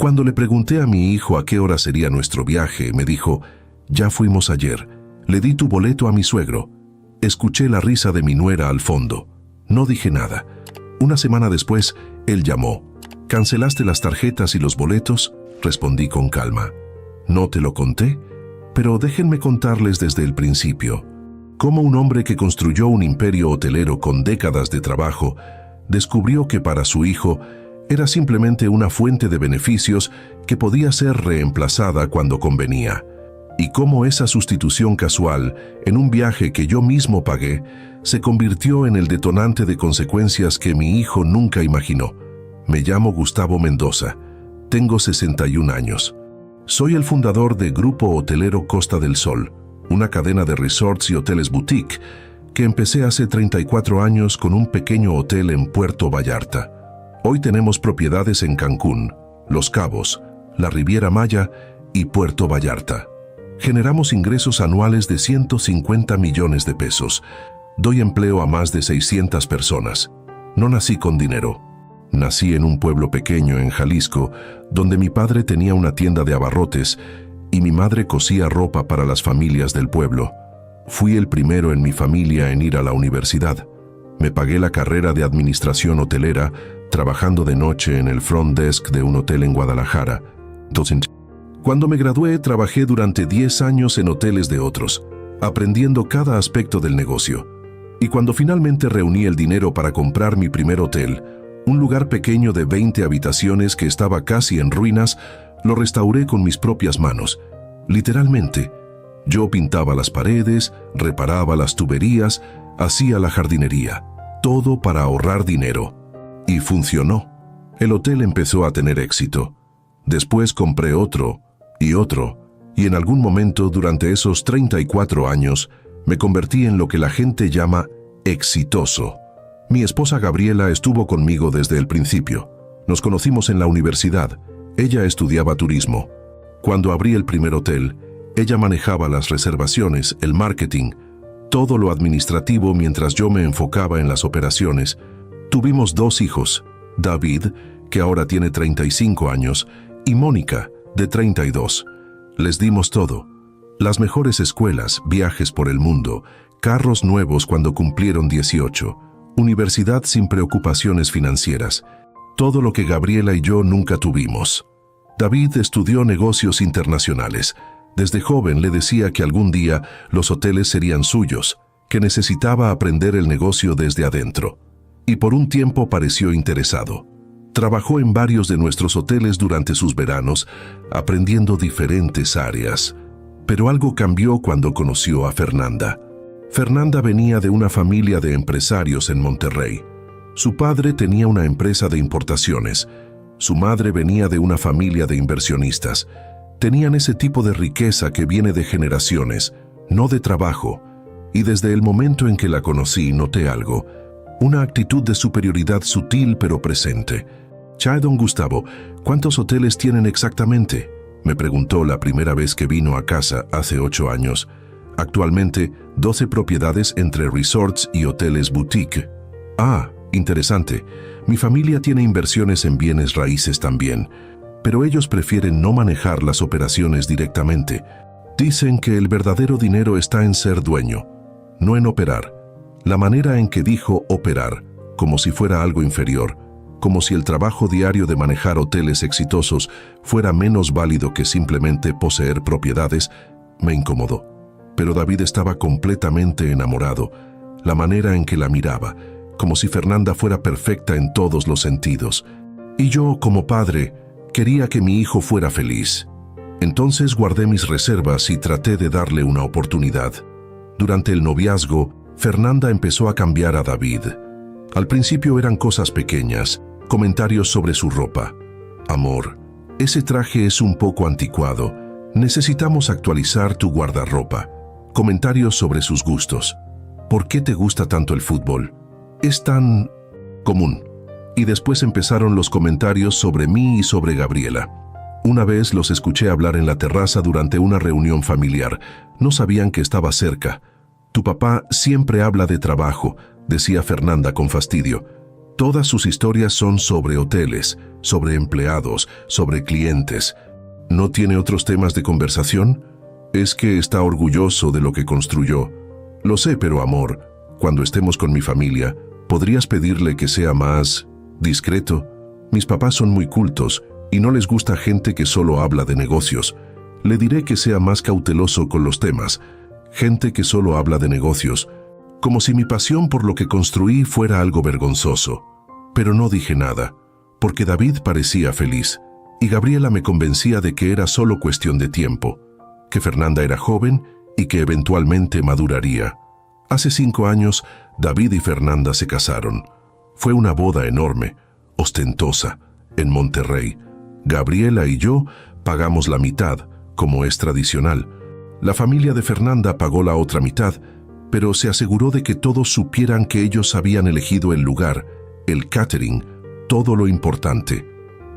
Cuando le pregunté a mi hijo a qué hora sería nuestro viaje, me dijo, «Ya fuimos ayer. Le di tu boleto a mi suegro». Escuché la risa de mi nuera al fondo. No dije nada. Una semana después, él llamó. «¿Cancelaste las tarjetas y los boletos?», respondí con calma. «No te lo conté, pero déjenme contarles desde el principio. Cómo un hombre que construyó un imperio hotelero con décadas de trabajo descubrió que para su hijo era simplemente una fuente de beneficios que podía ser reemplazada cuando convenía. Y cómo esa sustitución casual, en un viaje que yo mismo pagué, se convirtió en el detonante de consecuencias que mi hijo nunca imaginó. Me llamo Gustavo Mendoza. Tengo 61 años. Soy el fundador de Grupo Hotelero Costa del Sol, una cadena de resorts y hoteles boutique que empecé hace 34 años con un pequeño hotel en Puerto Vallarta. Hoy tenemos propiedades en Cancún, Los Cabos, la Riviera Maya y Puerto Vallarta. Generamos ingresos anuales de 150 millones de pesos. Doy empleo a más de 600 personas. No nací con dinero. Nací en un pueblo pequeño en Jalisco, donde mi padre tenía una tienda de abarrotes y mi madre cosía ropa para las familias del pueblo. Fui el primero en mi familia en ir a la universidad. Me pagué la carrera de administración hotelera, trabajando de noche en el front desk de un hotel en Guadalajara. Cuando me gradué, trabajé durante 10 años en hoteles de otros, aprendiendo cada aspecto del negocio. Y cuando finalmente reuní el dinero para comprar mi primer hotel, un lugar pequeño de 20 habitaciones que estaba casi en ruinas, lo restauré con mis propias manos. Literalmente, yo pintaba las paredes, reparaba las tuberías, hacía la jardinería, todo para ahorrar dinero. Y funcionó. El hotel empezó a tener éxito. Después compré otro, y en algún momento durante esos 34 años me convertí en lo que la gente llama exitoso. Mi esposa Gabriela estuvo conmigo desde el principio. Nos conocimos en la universidad. Ella estudiaba turismo. Cuando abrí el primer hotel, ella manejaba las reservaciones, el marketing, todo lo administrativo mientras yo me enfocaba en las operaciones. Tuvimos 2 hijos, David, que ahora tiene 35 años, y Mónica, de 32. Les dimos todo. Las mejores escuelas, viajes por el mundo, carros nuevos cuando cumplieron 18, universidad sin preocupaciones financieras. Todo lo que Gabriela y yo nunca tuvimos. David estudió negocios internacionales. Desde joven le decía que algún día los hoteles serían suyos, que necesitaba aprender el negocio desde adentro. Y por un tiempo pareció interesado. Trabajó en varios de nuestros hoteles durante sus veranos, aprendiendo diferentes áreas. Pero algo cambió cuando conoció a Fernanda. Fernanda venía de una familia de empresarios en Monterrey. Su padre tenía una empresa de importaciones. Su madre venía de una familia de inversionistas. Tenían ese tipo de riqueza que viene de generaciones, no de trabajo. Y desde el momento en que la conocí noté algo, una actitud de superioridad sutil pero presente. «Don Gustavo, ¿cuántos hoteles tienen exactamente?», me preguntó la primera vez que vino a casa hace 8 años. «Actualmente, 12 propiedades entre resorts y hoteles boutique». «Ah, interesante. Mi familia tiene inversiones en bienes raíces también, pero ellos prefieren no manejar las operaciones directamente. Dicen que el verdadero dinero está en ser dueño, no en operar». La manera en que dijo operar, como si fuera algo inferior, como si el trabajo diario de manejar hoteles exitosos fuera menos válido que simplemente poseer propiedades, me incomodó. Pero David estaba completamente enamorado, la manera en que la miraba, como si Fernanda fuera perfecta en todos los sentidos. Y yo, como padre, quería que mi hijo fuera feliz. Entonces guardé mis reservas y traté de darle una oportunidad. Durante el noviazgo, Fernanda empezó a cambiar a David. Al principio eran cosas pequeñas, comentarios sobre su ropa. «Amor, ese traje es un poco anticuado. Necesitamos actualizar tu guardarropa». Comentarios sobre sus gustos. «¿Por qué te gusta tanto el fútbol? Es tan común». Y después empezaron los comentarios sobre mí y sobre Gabriela. Una vez los escuché hablar en la terraza durante una reunión familiar. No sabían que estaba cerca. «Tu papá siempre habla de trabajo», decía Fernanda con fastidio. «Todas sus historias son sobre hoteles. sobre empleados, sobre clientes. ¿No tiene otros temas de conversación? Es que está orgulloso de lo que construyó. Lo sé, pero amor, cuando estemos con mi familia, ¿podrías pedirle que sea más discreto? Mis papás son muy cultos y no les gusta gente que solo habla de negocios. Le diré que sea más cauteloso con los temas. Gente que solo habla de negocios. Como si mi pasión por lo que construí fuera algo vergonzoso. Pero no dije nada, porque David parecía feliz, y Gabriela me convencía de que era solo cuestión de tiempo, que Fernanda era joven y que eventualmente maduraría. Hace 5 años, David y Fernanda se casaron. Fue una boda enorme, ostentosa, en Monterrey. Gabriela y yo pagamos la mitad, como es tradicional. La familia de Fernanda pagó la otra mitad, pero se aseguró de que todos supieran que ellos habían elegido el lugar, el catering, todo lo importante.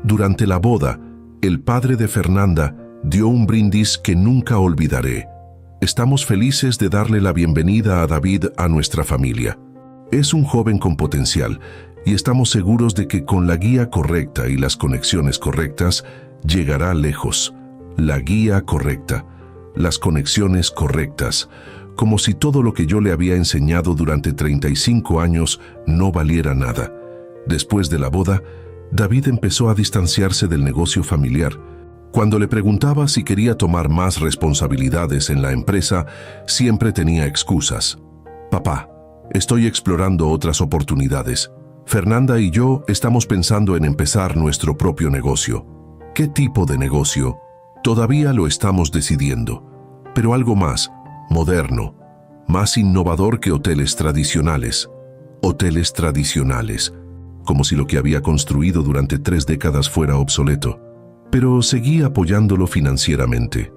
Durante la boda, el padre de Fernanda dio un brindis que nunca olvidaré. Estamos felices de darle la bienvenida a David a nuestra familia. Es un joven con potencial y estamos seguros de que con la guía correcta y las conexiones correctas llegará lejos. La guía correcta, las conexiones correctas, como si todo lo que yo le había enseñado durante 35 años no valiera nada. Después de la boda, David empezó a distanciarse del negocio familiar. Cuando le preguntaba si quería tomar más responsabilidades en la empresa, siempre tenía excusas. Papá, estoy explorando otras oportunidades. Fernanda y yo estamos pensando en empezar nuestro propio negocio. ¿Qué tipo de negocio? Todavía lo estamos decidiendo, pero algo más moderno, más innovador que hoteles tradicionales. Hoteles tradicionales, como si lo que había construido durante 3 décadas fuera obsoleto. Pero seguí apoyándolo financieramente.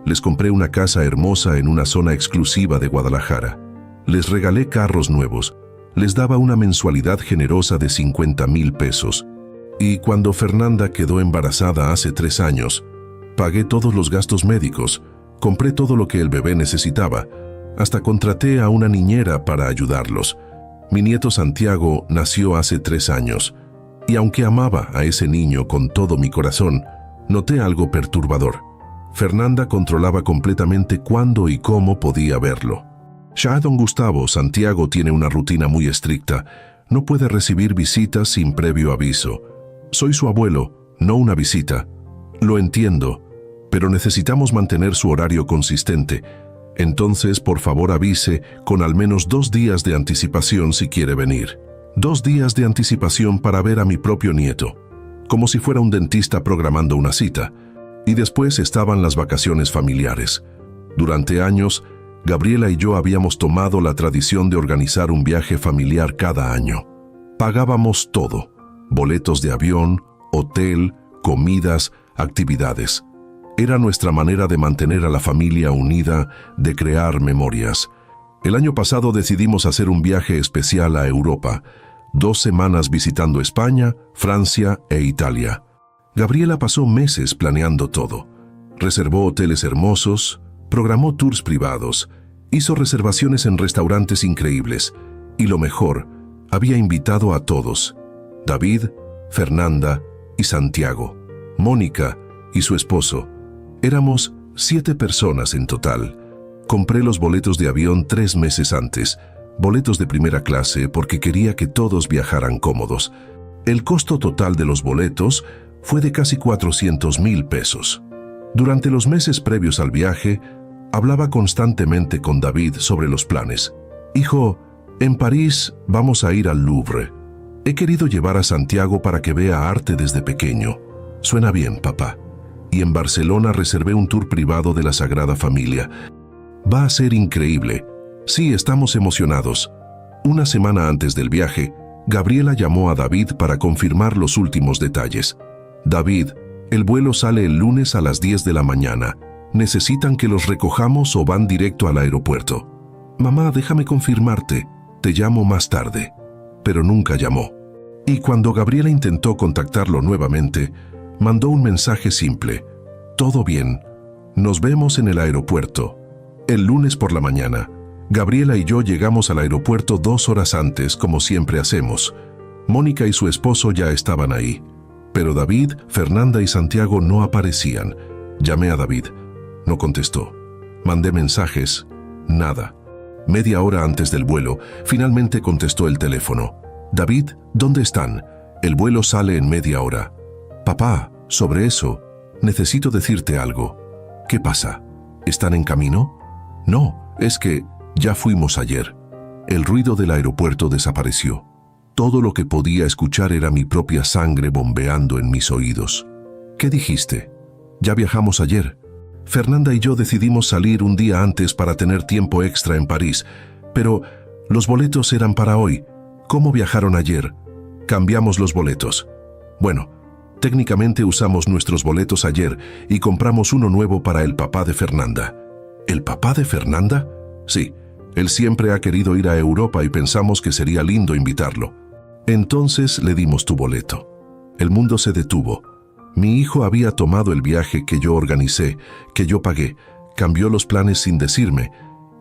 Les compré una casa hermosa en una zona exclusiva de Guadalajara. Les regalé carros nuevos. Les daba una mensualidad generosa de 50,000 pesos. Y cuando Fernanda quedó embarazada hace 3 años, pagué todos los gastos médicos, compré todo lo que el bebé necesitaba, hasta contraté a una niñera para ayudarlos. Mi nieto Santiago nació hace 3 años, y aunque amaba a ese niño con todo mi corazón, noté algo perturbador. Fernanda controlaba completamente cuándo y cómo podía verlo. Ya don Gustavo, Santiago tiene una rutina muy estricta. No puede recibir visitas sin previo aviso. Soy su abuelo, no una visita. Lo entiendo, pero necesitamos mantener su horario consistente. Entonces, por favor, avise con al menos 2 días de anticipación si quiere venir. 2 días de anticipación para ver a mi propio nieto, como si fuera un dentista programando una cita. Y después estaban las vacaciones familiares. Durante años, Gabriela y yo habíamos tomado la tradición de organizar un viaje familiar cada año. Pagábamos todo: boletos de avión, hotel, comidas, actividades. Era nuestra manera de mantener a la familia unida, de crear memorias. El año pasado decidimos hacer un viaje especial a Europa, 2 semanas visitando España, Francia e Italia. Gabriela pasó meses planeando todo. Reservó hoteles hermosos, programó tours privados, hizo reservaciones en restaurantes increíbles y lo mejor, había invitado a todos: David, Fernanda y Santiago, Mónica y su esposo. Éramos 7 personas en total. Compré los boletos de avión 3 meses antes, boletos de primera clase porque quería que todos viajaran cómodos. El costo total de los boletos fue de casi 400,000 pesos. Durante los meses previos al viaje, hablaba constantemente con David sobre los planes. Hijo, en París vamos a ir al Louvre. He querido llevar a Santiago para que vea arte desde pequeño. Suena bien, papá. Y en Barcelona reservé un tour privado de la Sagrada Familia. Va a ser increíble. Sí, estamos emocionados. Una semana antes del viaje, Gabriela llamó a David para confirmar los últimos detalles. David, el vuelo sale el lunes a las 10 de la mañana. ¿Necesitan que los recojamos o van directo al aeropuerto? Mamá, déjame confirmarte. Te llamo más tarde. Pero nunca llamó. Y cuando Gabriela intentó contactarlo nuevamente, mandó un mensaje simple: todo bien, nos vemos en el aeropuerto. El lunes por la mañana, Gabriela y yo llegamos al aeropuerto 2 horas antes, como siempre hacemos. Mónica y su esposo ya estaban ahí. Pero David, Fernanda y Santiago no aparecían. Llamé a David. No contestó. Mandé mensajes. Nada. Media hora antes del vuelo, finalmente contestó el teléfono. David, ¿dónde están? El vuelo sale en media hora. Papá, sobre eso, necesito decirte algo. ¿Qué pasa? ¿Están en camino? No, es que ya fuimos ayer. El ruido del aeropuerto desapareció. Todo lo que podía escuchar era mi propia sangre bombeando en mis oídos. ¿Qué dijiste? Ya viajamos ayer. Fernanda y yo decidimos salir un día antes para tener tiempo extra en París, pero los boletos eran para hoy. ¿Cómo viajaron ayer? Cambiamos los boletos. Bueno, técnicamente usamos nuestros boletos ayer y compramos uno nuevo para el papá de Fernanda. ¿El papá de Fernanda? Sí, él siempre ha querido ir a Europa y pensamos que sería lindo invitarlo. Entonces le dimos tu boleto. El mundo se detuvo. Mi hijo había tomado el viaje que yo organicé, que yo pagué, cambió los planes sin decirme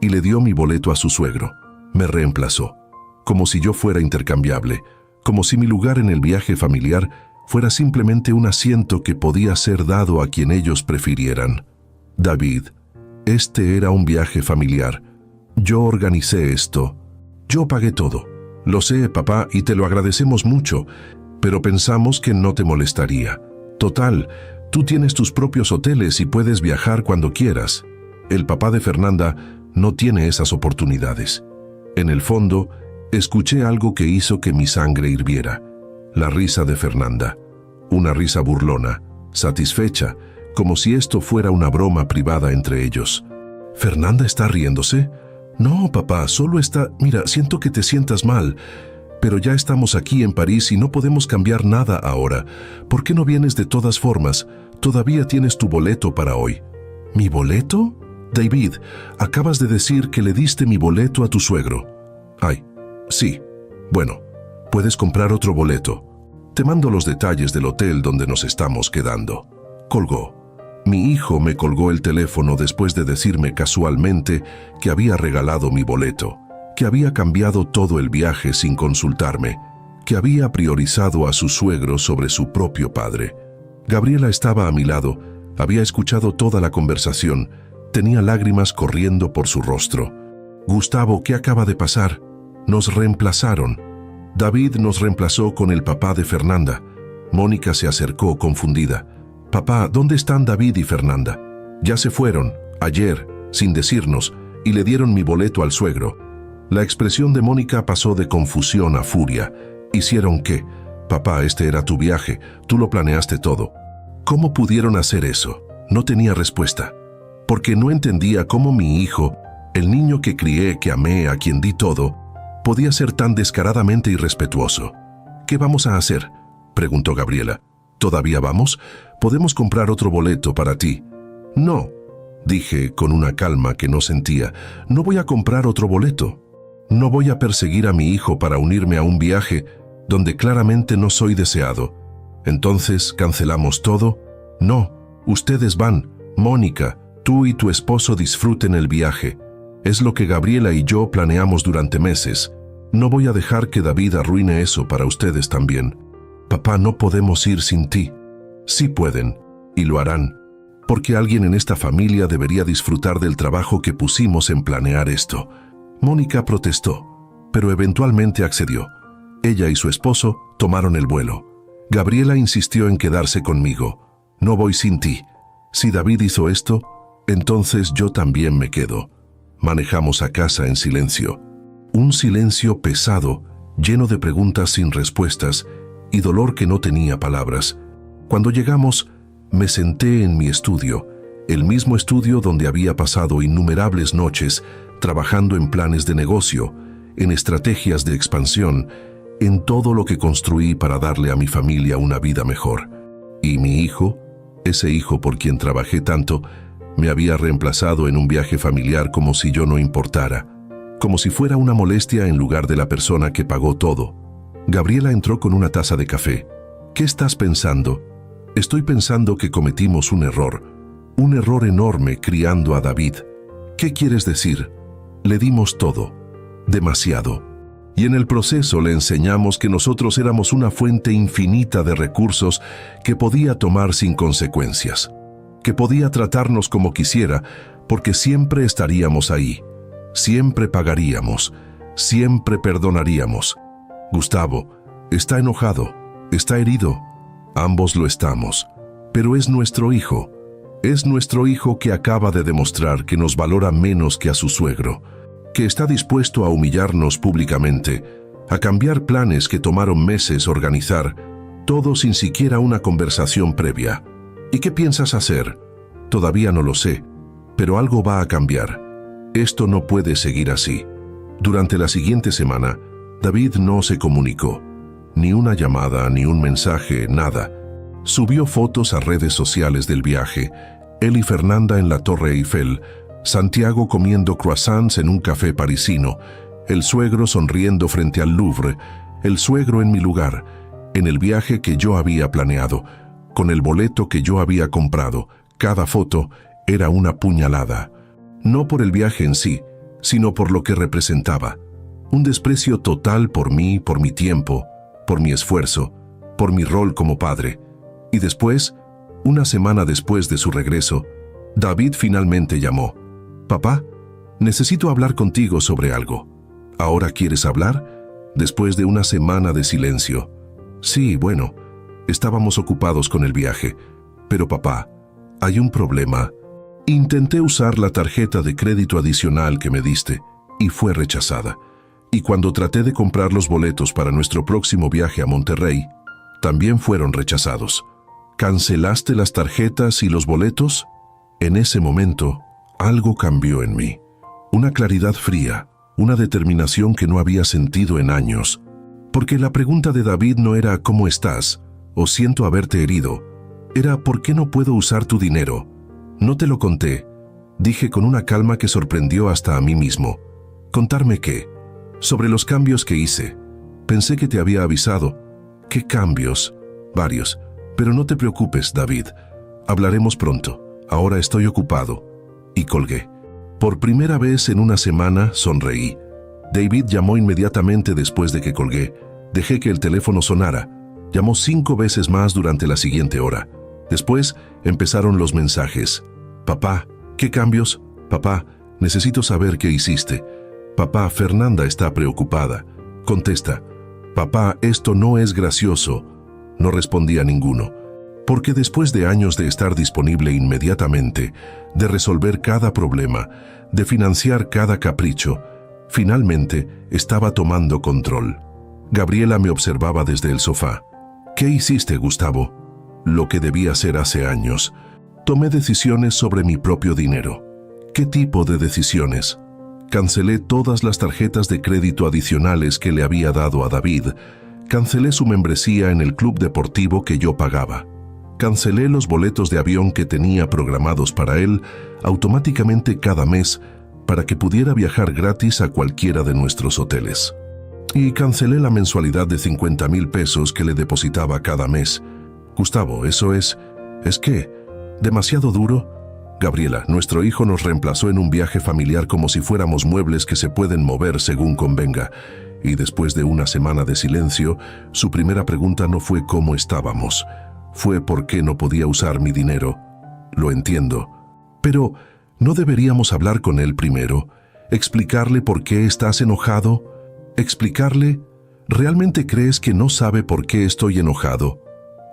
y le dio mi boleto a su suegro. Me reemplazó, como si yo fuera intercambiable, como si mi lugar en el viaje familiar fuera simplemente un asiento que podía ser dado a quien ellos prefirieran. David, este era un viaje familiar. Yo organicé esto. Yo pagué todo. Lo sé, papá, y te lo agradecemos mucho, pero pensamos que no te molestaría. Total, tú tienes tus propios hoteles y puedes viajar cuando quieras. El papá de Fernanda no tiene esas oportunidades. En el fondo, escuché algo que hizo que mi sangre hirviera. La risa de Fernanda. Una risa burlona, satisfecha, como si esto fuera una broma privada entre ellos. ¿Fernanda está riéndose? No, papá, solo está... Mira, siento que te sientas mal, pero ya estamos aquí en París y no podemos cambiar nada ahora. ¿Por qué no vienes de todas formas? Todavía tienes tu boleto para hoy. ¿Mi boleto? David, acabas de decir que le diste mi boleto a tu suegro. Ay, sí. Bueno, puedes comprar otro boleto. Te mando los detalles del hotel donde nos estamos quedando. Colgó. Mi hijo me colgó el teléfono después de decirme casualmente que había regalado mi boleto, que había cambiado todo el viaje sin consultarme, que había priorizado a su suegro sobre su propio padre. Gabriela estaba a mi lado, había escuchado toda la conversación, tenía lágrimas corriendo por su rostro. Gustavo, ¿qué acaba de pasar? Nos reemplazaron. David nos reemplazó con el papá de Fernanda. Mónica se acercó confundida. Papá, ¿dónde están David y Fernanda? Ya se fueron, ayer, sin decirnos, y le dieron mi boleto al suegro. La expresión de Mónica pasó de confusión a furia. ¿Hicieron qué? Papá, este era tu viaje, tú lo planeaste todo. ¿Cómo pudieron hacer eso? No tenía respuesta. Porque no entendía cómo mi hijo, el niño que crié, que amé, a quien di todo, podía ser tan descaradamente irrespetuoso. ¿Qué vamos a hacer?, preguntó Gabriela. ¿Todavía vamos? Podemos comprar otro boleto para ti. No, dije con una calma que no sentía. No voy a comprar otro boleto. No voy a perseguir a mi hijo para unirme a un viaje donde claramente no soy deseado. Entonces, ¿cancelamos todo? No, ustedes van. Mónica, tú y tu esposo disfruten el viaje. Es lo que Gabriela y yo planeamos durante meses. No voy a dejar que David arruine eso para ustedes también. Papá, no podemos ir sin ti. Sí pueden, y lo harán, porque alguien en esta familia debería disfrutar del trabajo que pusimos en planear esto. Mónica protestó, pero eventualmente accedió. Ella y su esposo tomaron el vuelo. Gabriela insistió en quedarse conmigo. No voy sin ti. Si David hizo esto, entonces yo también me quedo. Manejamos a casa en silencio. Un silencio pesado, lleno de preguntas sin respuestas y dolor que no tenía palabras. Cuando llegamos, me senté en mi estudio, el mismo estudio donde había pasado innumerables noches trabajando en planes de negocio, en estrategias de expansión, en todo lo que construí para darle a mi familia una vida mejor. Y mi hijo, ese hijo por quien trabajé tanto, me había reemplazado en un viaje familiar como si yo no importara, como si fuera una molestia en lugar de la persona que pagó todo. Gabriela entró con una taza de café. ¿Qué estás pensando? Estoy pensando que cometimos un error enorme criando a David. ¿Qué quieres decir? Le dimos todo, demasiado. Y en el proceso le enseñamos que nosotros éramos una fuente infinita de recursos que podía tomar sin consecuencias, que podía tratarnos como quisiera, porque siempre estaríamos ahí, siempre pagaríamos, siempre perdonaríamos. Gustavo está enojado, está herido, ambos lo estamos, pero es nuestro hijo que acaba de demostrar que nos valora menos que a su suegro, que está dispuesto a humillarnos públicamente, a cambiar planes que tomaron meses organizar, todo sin siquiera una conversación previa. ¿Y qué piensas hacer? Todavía no lo sé, pero algo va a cambiar. Esto no puede seguir así. Durante la siguiente semana, David no se comunicó. Ni una llamada, ni un mensaje, nada. Subió fotos a redes sociales del viaje, él y Fernanda en la Torre Eiffel, Santiago comiendo croissants en un café parisino, el suegro sonriendo frente al Louvre, el suegro en mi lugar, en el viaje que yo había planeado, con el boleto que yo había comprado. Cada foto era una puñalada. No por el viaje en sí, sino por lo que representaba. Un desprecio total por mí, por mi tiempo, por mi esfuerzo, por mi rol como padre. Y después, una semana después de su regreso, David finalmente llamó. «Papá, necesito hablar contigo sobre algo». «¿Ahora quieres hablar?» Después de una semana de silencio. «Sí, bueno, estábamos ocupados con el viaje. Pero papá, hay un problema. Intenté usar la tarjeta de crédito adicional que me diste y fue rechazada. Y cuando traté de comprar los boletos para nuestro próximo viaje a Monterrey, también fueron rechazados. ¿Cancelaste las tarjetas y los boletos?» En ese momento, algo cambió en mí. Una claridad fría, una determinación que no había sentido en años. Porque la pregunta de David no era «¿Cómo estás?» o «Siento haberte herido». Era «¿Por qué no puedo usar tu dinero?» «No te lo conté», dije con una calma que sorprendió hasta a mí mismo. «¿Contarme qué?» «Sobre los cambios que hice. Pensé que te había avisado». «¿Qué cambios?» «Varios. Pero no te preocupes, David. Hablaremos pronto. Ahora estoy ocupado». Y colgué. Por primera vez en una semana sonreí. David llamó inmediatamente después de que colgué. Dejé que el teléfono sonara. Llamó 5 veces más durante la siguiente hora. Después empezaron los mensajes. «Papá, ¿qué cambios? Papá, necesito saber qué hiciste. Papá, Fernanda está preocupada. Contesta. Papá, esto no es gracioso». No respondía ninguno. Porque después de años de estar disponible inmediatamente, de resolver cada problema, de financiar cada capricho, finalmente estaba tomando control. Gabriela me observaba desde el sofá. «¿Qué hiciste, Gustavo?» «Lo que debía hacer hace años. Tomé decisiones sobre mi propio dinero». «¿Qué tipo de decisiones?» Cancelé todas las tarjetas de crédito adicionales que le había dado a David. Cancelé su membresía en el club deportivo que yo pagaba. Cancelé los boletos de avión que tenía programados para él automáticamente cada mes para que pudiera viajar gratis a cualquiera de nuestros hoteles. Y cancelé la mensualidad de 50,000 pesos que le depositaba cada mes. Gustavo, ¿eso es qué? ¿Demasiado duro? Gabriela, nuestro hijo nos reemplazó en un viaje familiar como si fuéramos muebles que se pueden mover según convenga. Y después de una semana de silencio, su primera pregunta no fue cómo estábamos. Fue por qué no podía usar mi dinero. Lo entiendo. Pero, ¿no deberíamos hablar con él primero? ¿Explicarle por qué estás enojado? ¿Explicarle? ¿Realmente crees que no sabe por qué estoy enojado?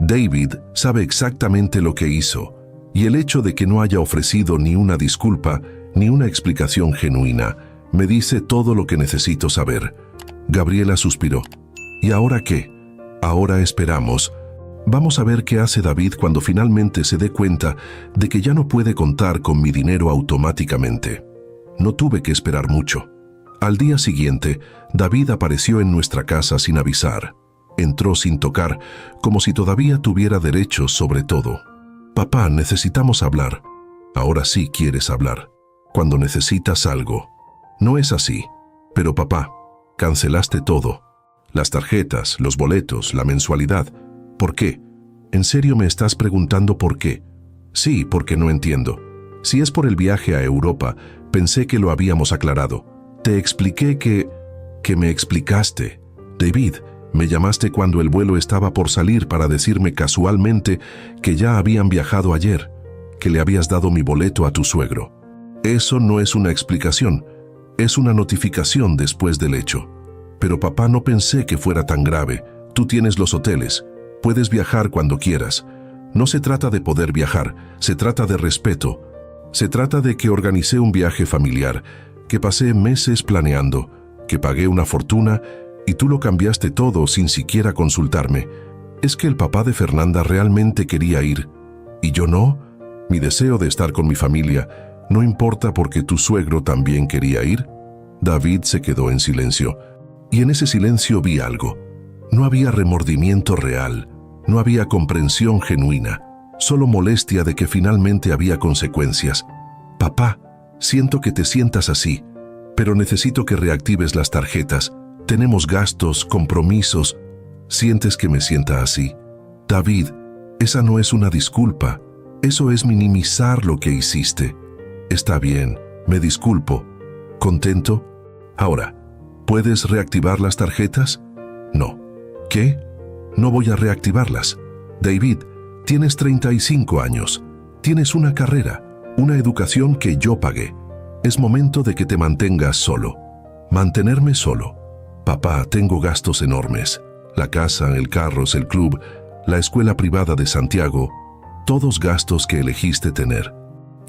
David sabe exactamente lo que hizo. Y el hecho de que no haya ofrecido ni una disculpa, ni una explicación genuina, me dice todo lo que necesito saber. Gabriela suspiró. ¿Y ahora qué? Ahora esperamos. Vamos a ver qué hace David cuando finalmente se dé cuenta de que ya no puede contar con mi dinero automáticamente. No tuve que esperar mucho. Al día siguiente, David apareció en nuestra casa sin avisar. Entró sin tocar, como si todavía tuviera derechos sobre todo. «Papá, necesitamos hablar». «Ahora sí quieres hablar. Cuando necesitas algo». «No es así. Pero papá, cancelaste todo. Las tarjetas, los boletos, la mensualidad. ¿Por qué? ¿En serio me estás preguntando por qué?» «Sí, porque no entiendo. Si es por el viaje a Europa, pensé que lo habíamos aclarado. Te expliqué que...» que me explicaste. David, me llamaste cuando el vuelo estaba por salir para decirme casualmente que ya habían viajado ayer, que le habías dado mi boleto a tu suegro. Eso no es una explicación, es una notificación después del hecho. Pero papá, no pensé que fuera tan grave. Tú tienes los hoteles, puedes viajar cuando quieras. No se trata de poder viajar, se trata de respeto. Se trata de que organicé un viaje familiar, que pasé meses planeando, que pagué una fortuna y tú lo cambiaste todo sin siquiera consultarme. ¿Es que el papá de Fernanda realmente quería ir y yo no? Mi deseo de estar con mi familia no importa porque tu suegro también quería ir. David se quedó en silencio y en ese silencio vi algo. No había remordimiento real, no había comprensión genuina, solo molestia de que finalmente había consecuencias. Papá, siento que te sientas así, pero necesito que reactives las tarjetas. Tenemos gastos, compromisos. ¿Sientes que me sienta así? David, esa no es una disculpa. Eso es minimizar lo que hiciste. Está bien, me disculpo. ¿Contento? Ahora, ¿puedes reactivar las tarjetas? No. ¿Qué? No voy a reactivarlas. David, tienes 35 años. Tienes una carrera, una educación que yo pagué. Es momento de que te mantengas solo. Mantenerme solo. Papá, tengo gastos enormes. La casa, el carro, el club, la escuela privada de Santiago. Todos gastos que elegiste tener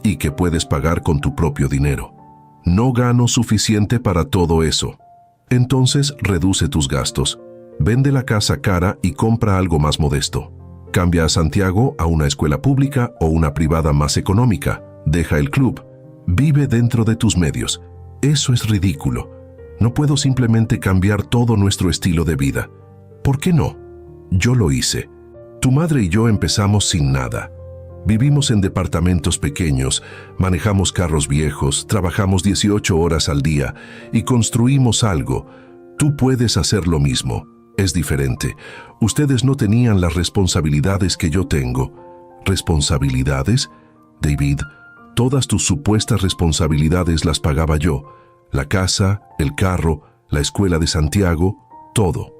y que puedes pagar con tu propio dinero. No gano suficiente para todo eso. Entonces reduce tus gastos. Vende la casa cara y compra algo más modesto. Cambia a Santiago a una escuela pública o una privada más económica. Deja el club. Vive dentro de tus medios. Eso es ridículo. No puedo simplemente cambiar todo nuestro estilo de vida. ¿Por qué no? Yo lo hice. Tu madre y yo empezamos sin nada. Vivimos en departamentos pequeños, manejamos carros viejos, trabajamos 18 horas al día y construimos algo. Tú puedes hacer lo mismo. Es diferente. Ustedes no tenían las responsabilidades que yo tengo. ¿Responsabilidades? David, todas tus supuestas responsabilidades las pagaba yo. La casa, el carro, la escuela de Santiago, todo.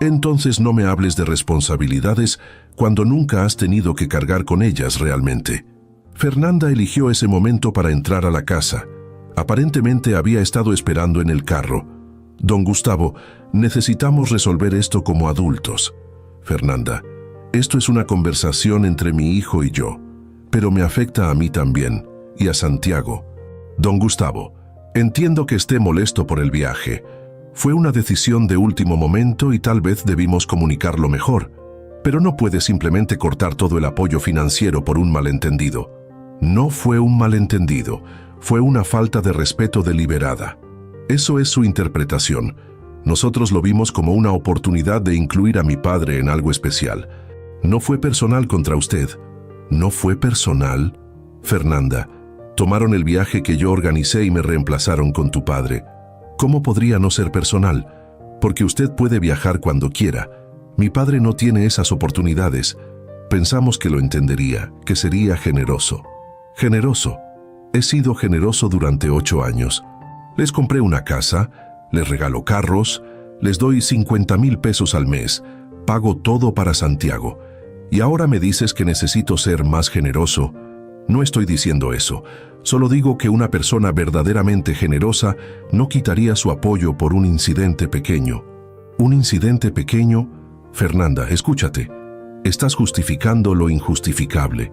Entonces no me hables de responsabilidades cuando nunca has tenido que cargar con ellas realmente. Fernanda eligió ese momento para entrar a la casa. Aparentemente había estado esperando en el carro. Don Gustavo, necesitamos resolver esto como adultos. Fernanda, esto es una conversación entre mi hijo y yo, pero me afecta a mí también, y a Santiago. Don Gustavo, entiendo que esté molesto por el viaje. Fue una decisión de último momento y tal vez debimos comunicarlo mejor, pero no puede simplemente cortar todo el apoyo financiero por un malentendido. No fue un malentendido, fue una falta de respeto deliberada. Eso es su interpretación. Nosotros lo vimos como una oportunidad de incluir a mi padre en algo especial. No fue personal contra usted. ¿No fue personal? Fernanda, tomaron el viaje que yo organicé y me reemplazaron con tu padre. ¿Cómo podría no ser personal? Porque usted puede viajar cuando quiera. Mi padre no tiene esas oportunidades. Pensamos que lo entendería, que sería generoso. Generoso. He sido generoso durante 8 años. Les compré una casa, les regalo carros, les doy 50,000 pesos al mes, pago todo para Santiago. Y ahora me dices que necesito ser más generoso. No estoy diciendo eso. Solo digo que una persona verdaderamente generosa no quitaría su apoyo por un incidente pequeño. ¿Un incidente pequeño? Fernanda, escúchate. Estás justificando lo injustificable.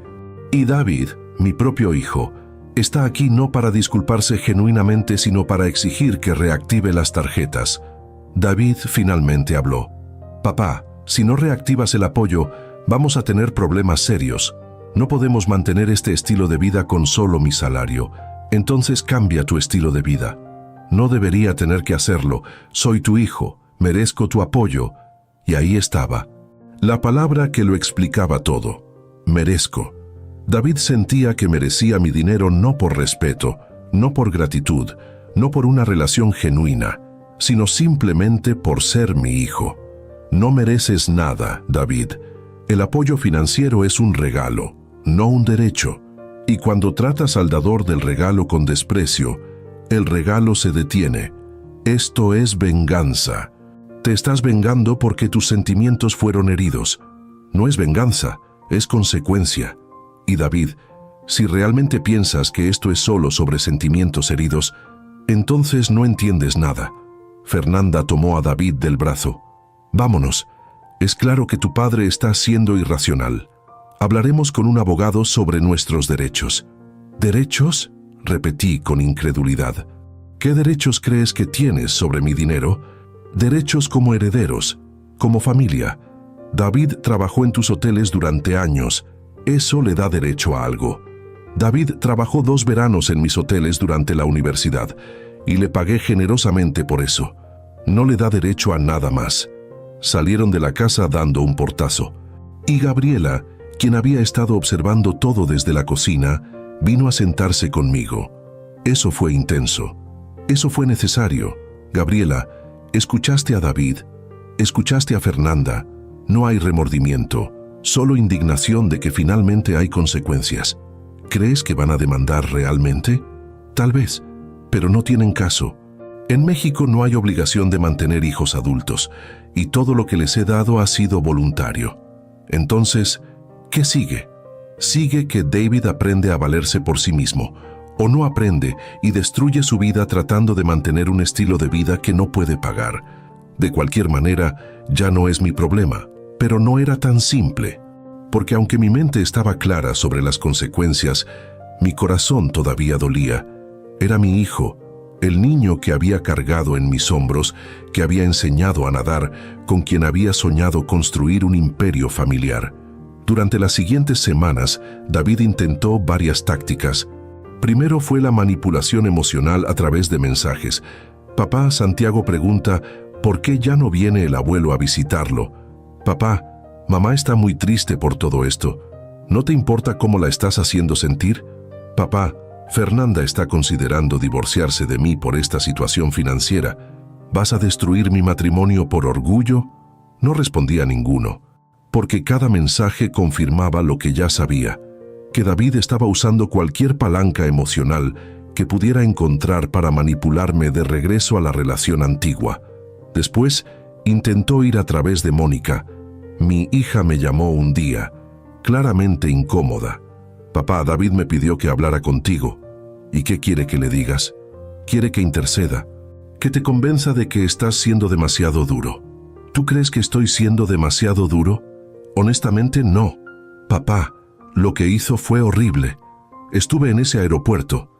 Y David, mi propio hijo, está aquí no para disculparse genuinamente, sino para exigir que reactive las tarjetas. David finalmente habló. Papá, si no reactivas el apoyo, vamos a tener problemas serios. No podemos mantener este estilo de vida con solo mi salario. Entonces cambia tu estilo de vida. No debería tener que hacerlo. Soy tu hijo, merezco tu apoyo. Y ahí estaba. La palabra que lo explicaba todo. Merezco. David sentía que merecía mi dinero no por respeto, no por gratitud, no por una relación genuina, sino simplemente por ser mi hijo. No mereces nada, David. El apoyo financiero es un regalo, no un derecho. Y cuando tratas al dador del regalo con desprecio, el regalo se detiene. Esto es venganza. Te estás vengando porque tus sentimientos fueron heridos. No es venganza, es consecuencia. Y David, si realmente piensas que esto es solo sobre sentimientos heridos, entonces no entiendes nada. Fernanda tomó a David del brazo. Vámonos. Es claro que tu padre está siendo irracional. Hablaremos con un abogado sobre nuestros derechos. ¿Derechos?, repetí con incredulidad. ¿Qué derechos crees que tienes sobre mi dinero? Derechos como herederos, como familia. David trabajó en tus hoteles durante años. Eso le da derecho a algo. David trabajó 2 veranos en mis hoteles durante la universidad y le pagué generosamente por eso. No le da derecho a nada más. Salieron de la casa dando un portazo. Y Gabriela, quien había estado observando todo desde la cocina, vino a sentarse conmigo. Eso fue intenso. Eso fue necesario. Gabriela, escuchaste a David, escuchaste a Fernanda. No hay remordimiento, solo indignación de que finalmente hay consecuencias. ¿Crees que van a demandar realmente? Tal vez, pero no tienen caso. En México no hay obligación de mantener hijos adultos, y todo lo que les he dado ha sido voluntario. Entonces, ¿qué sigue? Sigue que David aprende a valerse por sí mismo, o no aprende y destruye su vida tratando de mantener un estilo de vida que no puede pagar. De cualquier manera, ya no es mi problema, pero no era tan simple, porque aunque mi mente estaba clara sobre las consecuencias, mi corazón todavía dolía. Era mi hijo, el niño que había cargado en mis hombros, que había enseñado a nadar, con quien había soñado construir un imperio familiar. Durante las siguientes semanas, David intentó varias tácticas. Primero fue la manipulación emocional a través de mensajes. Papá, Santiago pregunta, ¿por qué ya no viene el abuelo a visitarlo? Papá, mamá está muy triste por todo esto. ¿No te importa cómo la estás haciendo sentir? Papá, Fernanda está considerando divorciarse de mí por esta situación financiera. ¿Vas a destruir mi matrimonio por orgullo? No respondía ninguno, porque cada mensaje confirmaba lo que ya sabía, que David estaba usando cualquier palanca emocional que pudiera encontrar para manipularme de regreso a la relación antigua. Después, intentó ir a través de Mónica. Mi hija me llamó un día, claramente incómoda. Papá, David me pidió que hablara contigo. ¿Y qué quiere que le digas? Quiere que interceda, que te convenza de que estás siendo demasiado duro. ¿Tú crees que estoy siendo demasiado duro? Honestamente, no. Papá, lo que hizo fue horrible. Estuve en ese aeropuerto.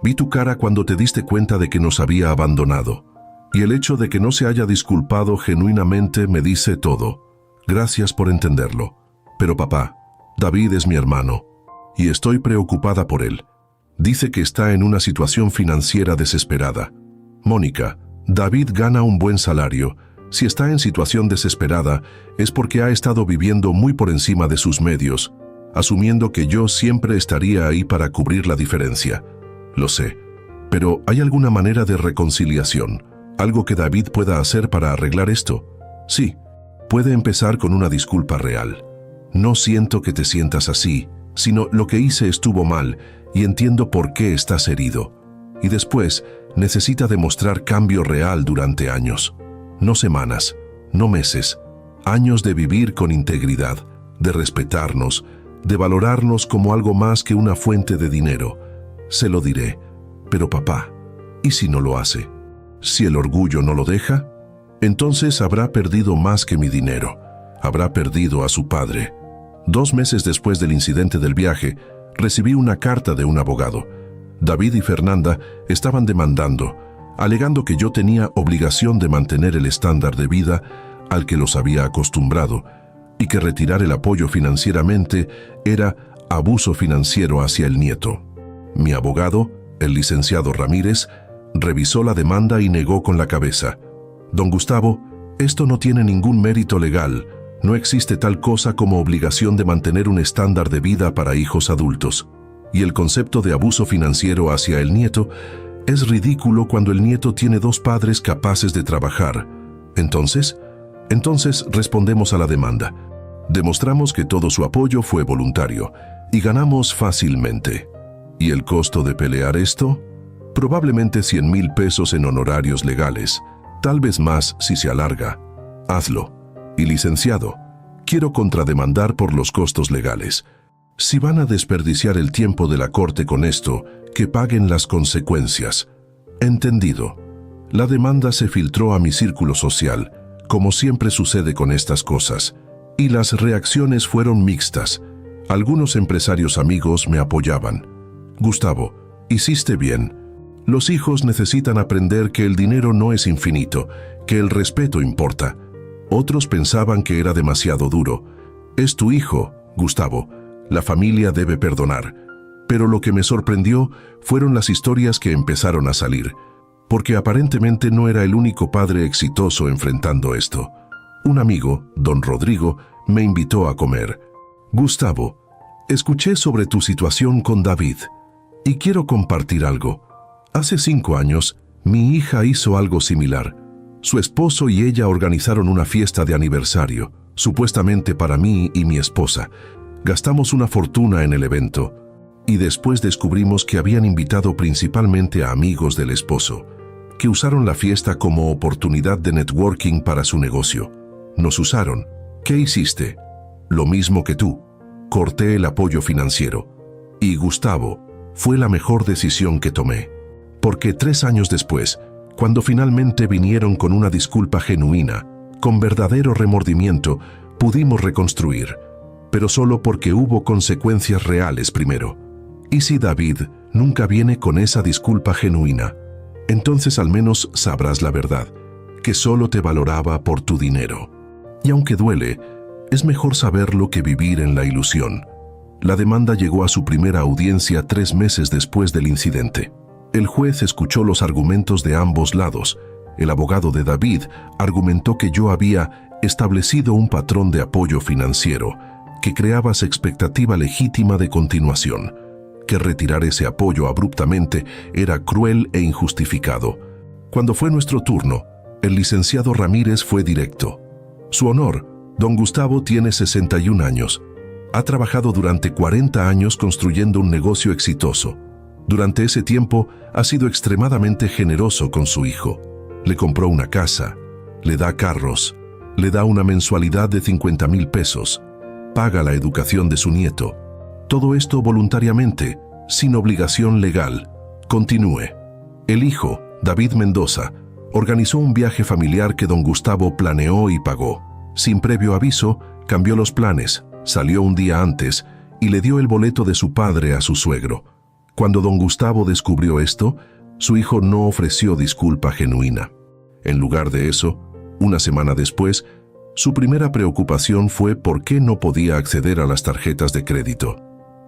Vi tu cara cuando te diste cuenta de que nos había abandonado. Y el hecho de que no se haya disculpado genuinamente me dice todo. Gracias por entenderlo. Pero papá, David es mi hermano, y estoy preocupada por él. Dice que está en una situación financiera desesperada. Mónica, David gana un buen salario. Si está en situación desesperada, es porque ha estado viviendo muy por encima de sus medios, asumiendo que yo siempre estaría ahí para cubrir la diferencia. Lo sé, pero ¿hay alguna manera de reconciliación? ¿Algo que David pueda hacer para arreglar esto? Sí, puede empezar con una disculpa real. No siento que te sientas así, sino lo que hice estuvo mal y entiendo por qué estás herido. Y después, necesita demostrar cambio real durante años. No semanas, no meses, años de vivir con integridad, de respetarnos, de valorarnos como algo más que una fuente de dinero. Se lo diré, pero papá, ¿y si no lo hace? Si el orgullo no lo deja, entonces habrá perdido más que mi dinero, habrá perdido a su padre. 2 meses después del incidente del viaje, recibí una carta de un abogado. David y Fernanda estaban demandando, alegando que yo tenía obligación de mantener el estándar de vida al que los había acostumbrado y que retirar el apoyo financieramente era abuso financiero hacia el nieto. Mi abogado, el licenciado Ramírez, revisó la demanda y negó con la cabeza. Don Gustavo, esto no tiene ningún mérito legal. No existe tal cosa como obligación de mantener un estándar de vida para hijos adultos. Y el concepto de abuso financiero hacia el nieto es ridículo cuando el nieto tiene 2 padres capaces de trabajar. Entonces respondemos a la demanda. Demostramos que todo su apoyo fue voluntario y ganamos fácilmente. ¿Y el costo de pelear esto? Probablemente 100,000 pesos en honorarios legales, tal vez más si se alarga. Hazlo. Y licenciado, quiero contrademandar por los costos legales. Si van a desperdiciar el tiempo de la corte con esto, que paguen las consecuencias. Entendido. La demanda se filtró a mi círculo social, como siempre sucede con estas cosas, y las reacciones fueron mixtas. Algunos empresarios amigos me apoyaban. Gustavo, hiciste bien. Los hijos necesitan aprender que el dinero no es infinito, que el respeto importa. Otros pensaban que era demasiado duro. Es tu hijo, Gustavo. La familia debe perdonar. Pero lo que me sorprendió fueron las historias que empezaron a salir, porque aparentemente no era el único padre exitoso enfrentando esto. Un amigo, don Rodrigo, me invitó a comer. Gustavo, escuché sobre tu situación con David y quiero compartir algo. Hace 5 años, mi hija hizo algo similar. Su esposo y ella organizaron una fiesta de aniversario, supuestamente para mí y mi esposa. Gastamos una fortuna en el evento y después descubrimos que habían invitado principalmente a amigos del esposo, que usaron la fiesta como oportunidad de networking para su negocio. Nos usaron. ¿Qué hiciste? Lo mismo que tú. Corté el apoyo financiero. Y Gustavo, fue la mejor decisión que tomé. Porque 3 años después, cuando finalmente vinieron con una disculpa genuina, con verdadero remordimiento, pudimos reconstruir. Pero solo porque hubo consecuencias reales primero. ¿Y si David nunca viene con esa disculpa genuina? Entonces al menos sabrás la verdad, que solo te valoraba por tu dinero. Y aunque duele, es mejor saberlo que vivir en la ilusión. La demanda llegó a su primera audiencia 3 meses después del incidente. El juez escuchó los argumentos de ambos lados. El abogado de David argumentó que yo había establecido un patrón de apoyo financiero que creaba expectativa legítima de continuación, que retirar ese apoyo abruptamente era cruel e injustificado. Cuando fue nuestro turno, el licenciado Ramírez fue directo. Su honor, don Gustavo tiene 61 años. Ha trabajado durante 40 años construyendo un negocio exitoso. Durante ese tiempo ha sido extremadamente generoso con su hijo. Le compró una casa, le da carros, le da una mensualidad de 50,000 pesos, paga la educación de su nieto. Todo esto voluntariamente, sin obligación legal. Continúe. El hijo, David Mendoza, organizó un viaje familiar que don Gustavo planeó y pagó. Sin previo aviso, cambió los planes, salió un día antes y le dio el boleto de su padre a su suegro. Cuando don Gustavo descubrió esto, su hijo no ofreció disculpa genuina. En lugar de eso, una semana después, su primera preocupación fue por qué no podía acceder a las tarjetas de crédito.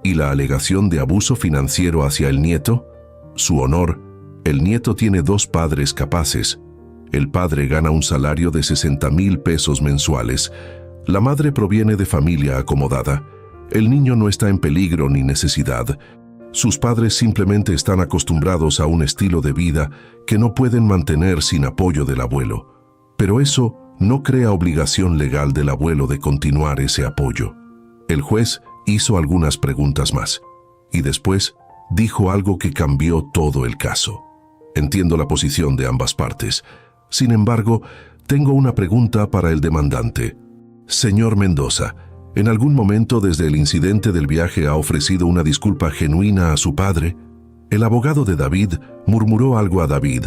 ¿Y la alegación de abuso financiero hacia el nieto? Su honor, el nieto tiene 2 padres capaces. El padre gana un salario de 60,000 pesos mensuales. La madre proviene de familia acomodada. El niño no está en peligro ni necesidad. Sus padres simplemente están acostumbrados a un estilo de vida que no pueden mantener sin apoyo del abuelo. Pero eso no crea obligación legal del abuelo de continuar ese apoyo. El juez hizo algunas preguntas más y después dijo algo que cambió todo el caso. Entiendo la posición de ambas partes. Sin embargo, tengo una pregunta para el demandante. Señor Mendoza, ¿en algún momento desde el incidente del viaje ha ofrecido una disculpa genuina a su padre? El abogado de David murmuró algo a David.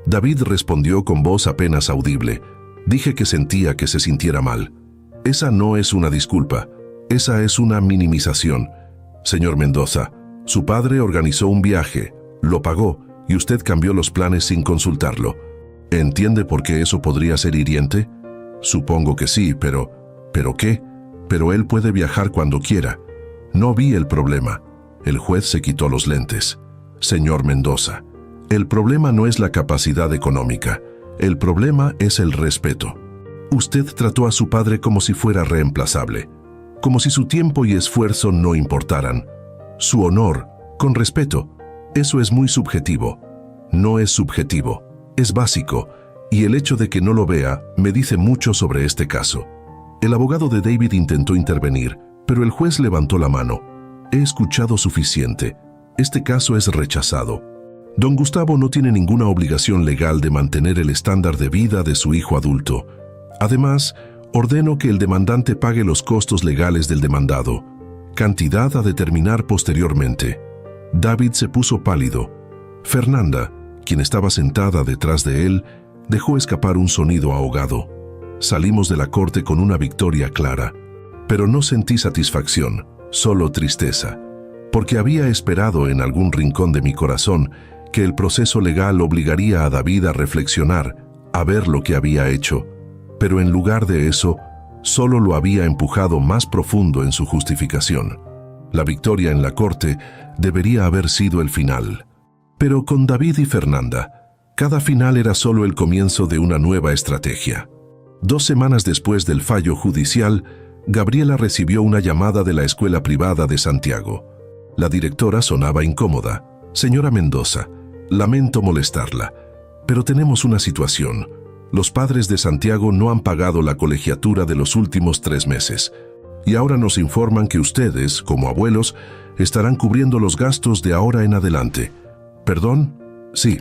David respondió con voz apenas audible. Dije que sentía que se sintiera mal. Esa no es una disculpa. Esa es una minimización. Señor Mendoza, su padre organizó un viaje, lo pagó y usted cambió los planes sin consultarlo. ¿Entiende por qué eso podría ser hiriente? Supongo que sí, pero ¿qué? Pero él puede viajar cuando quiera. No vi el problema. El juez se quitó los lentes. Señor Mendoza, el problema no es la capacidad económica. El problema es el respeto. Usted trató a su padre como si fuera reemplazable, como si su tiempo y esfuerzo no importaran. Su honor, con respeto, eso es muy subjetivo. No es subjetivo, es básico, y el hecho de que no lo vea me dice mucho sobre este caso. El abogado de David intentó intervenir, pero el juez levantó la mano. He escuchado suficiente. Este caso es rechazado. Don Gustavo no tiene ninguna obligación legal de mantener el estándar de vida de su hijo adulto. Además, ordeno que el demandante pague los costos legales del demandado, cantidad a determinar posteriormente. David se puso pálido. Fernanda, quien estaba sentada detrás de él, dejó escapar un sonido ahogado. Salimos de la corte con una victoria clara, pero no sentí satisfacción, solo tristeza, porque había esperado en algún rincón de mi corazón que el proceso legal obligaría a David a reflexionar, a ver lo que había hecho, pero en lugar de eso, solo lo había empujado más profundo en su justificación. La victoria en la corte debería haber sido el final. Pero con David y Fernanda, cada final era solo el comienzo de una nueva estrategia. 2 semanas después del fallo judicial, Gabriela recibió una llamada de la escuela privada de Santiago. La directora sonaba incómoda. Señora Mendoza, lamento molestarla, pero tenemos una situación. Los padres de Santiago no han pagado la colegiatura de los últimos 3 meses. Y ahora nos informan que ustedes, como abuelos, estarán cubriendo los gastos de ahora en adelante. ¿Perdón? Sí.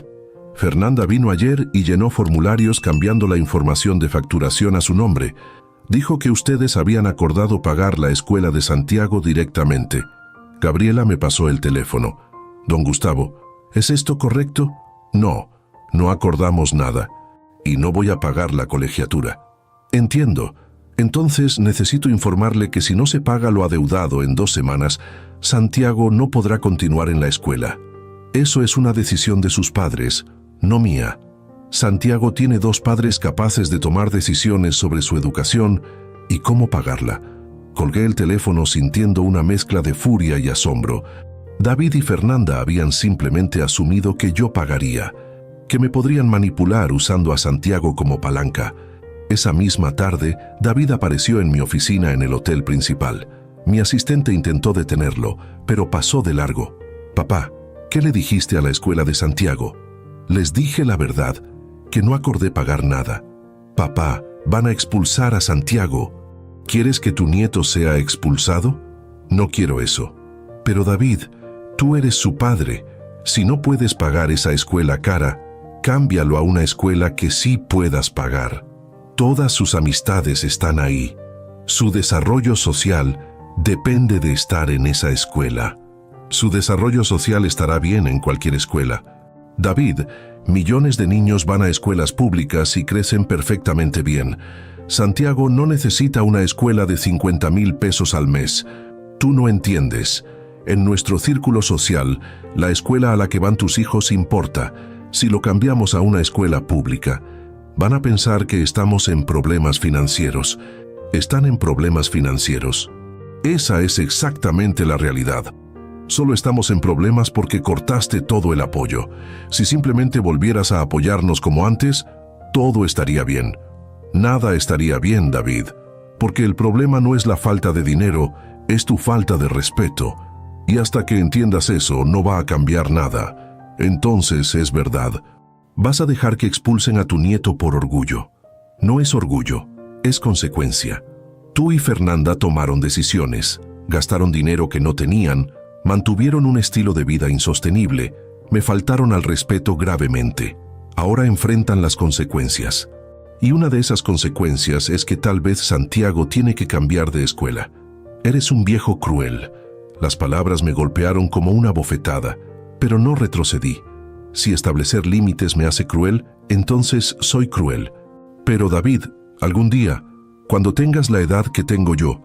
Fernanda vino ayer y llenó formularios cambiando la información de facturación a su nombre. Dijo que ustedes habían acordado pagar la escuela de Santiago directamente. Gabriela me pasó el teléfono. Don Gustavo, ¿es esto correcto? No, no acordamos nada. Y no voy a pagar la colegiatura. Entiendo. Entonces necesito informarle que si no se paga lo adeudado en 2 semanas, Santiago no podrá continuar en la escuela. Eso es una decisión de sus padres, no mía. Santiago tiene 2 padres capaces de tomar decisiones sobre su educación y cómo pagarla. Colgué el teléfono sintiendo una mezcla de furia y asombro. David y Fernanda habían simplemente asumido que yo pagaría, que me podrían manipular usando a Santiago como palanca. Esa misma tarde, David apareció en mi oficina en el hotel principal. Mi asistente intentó detenerlo, pero pasó de largo. Papá, ¿qué le dijiste a la escuela de Santiago? Les dije la verdad, que no acordé pagar nada. Papá, van a expulsar a Santiago. ¿Quieres que tu nieto sea expulsado? No quiero eso. Pero David, tú eres su padre. Si no puedes pagar esa escuela cara, cámbialo a una escuela que sí puedas pagar. Todas sus amistades están ahí. Su desarrollo social depende de estar en esa escuela. Su desarrollo social estará bien en cualquier escuela. David, millones de niños van a escuelas públicas y crecen perfectamente bien. Santiago no necesita una escuela de 50,000 pesos al mes. Tú no entiendes. En nuestro círculo social, la escuela a la que van tus hijos importa. Si lo cambiamos a una escuela pública, van a pensar que estamos en problemas financieros. ¿Están en problemas financieros? Esa es exactamente la realidad. Solo estamos en problemas porque cortaste todo el apoyo. Si simplemente volvieras a apoyarnos como antes, todo estaría bien. Nada estaría bien, David, porque el problema no es la falta de dinero, es tu falta de respeto. Y hasta que entiendas eso, no va a cambiar nada. Entonces es verdad. Vas a dejar que expulsen a tu nieto por orgullo. No es orgullo, es consecuencia. Tú y Fernanda tomaron decisiones, gastaron dinero que no tenían, mantuvieron un estilo de vida insostenible, me faltaron al respeto gravemente. Ahora enfrentan las consecuencias. Y una de esas consecuencias es que tal vez Santiago tiene que cambiar de escuela. Eres un viejo cruel. Las palabras me golpearon como una bofetada, pero no retrocedí. Si establecer límites me hace cruel, entonces soy cruel. Pero David, algún día, cuando tengas la edad que tengo yo,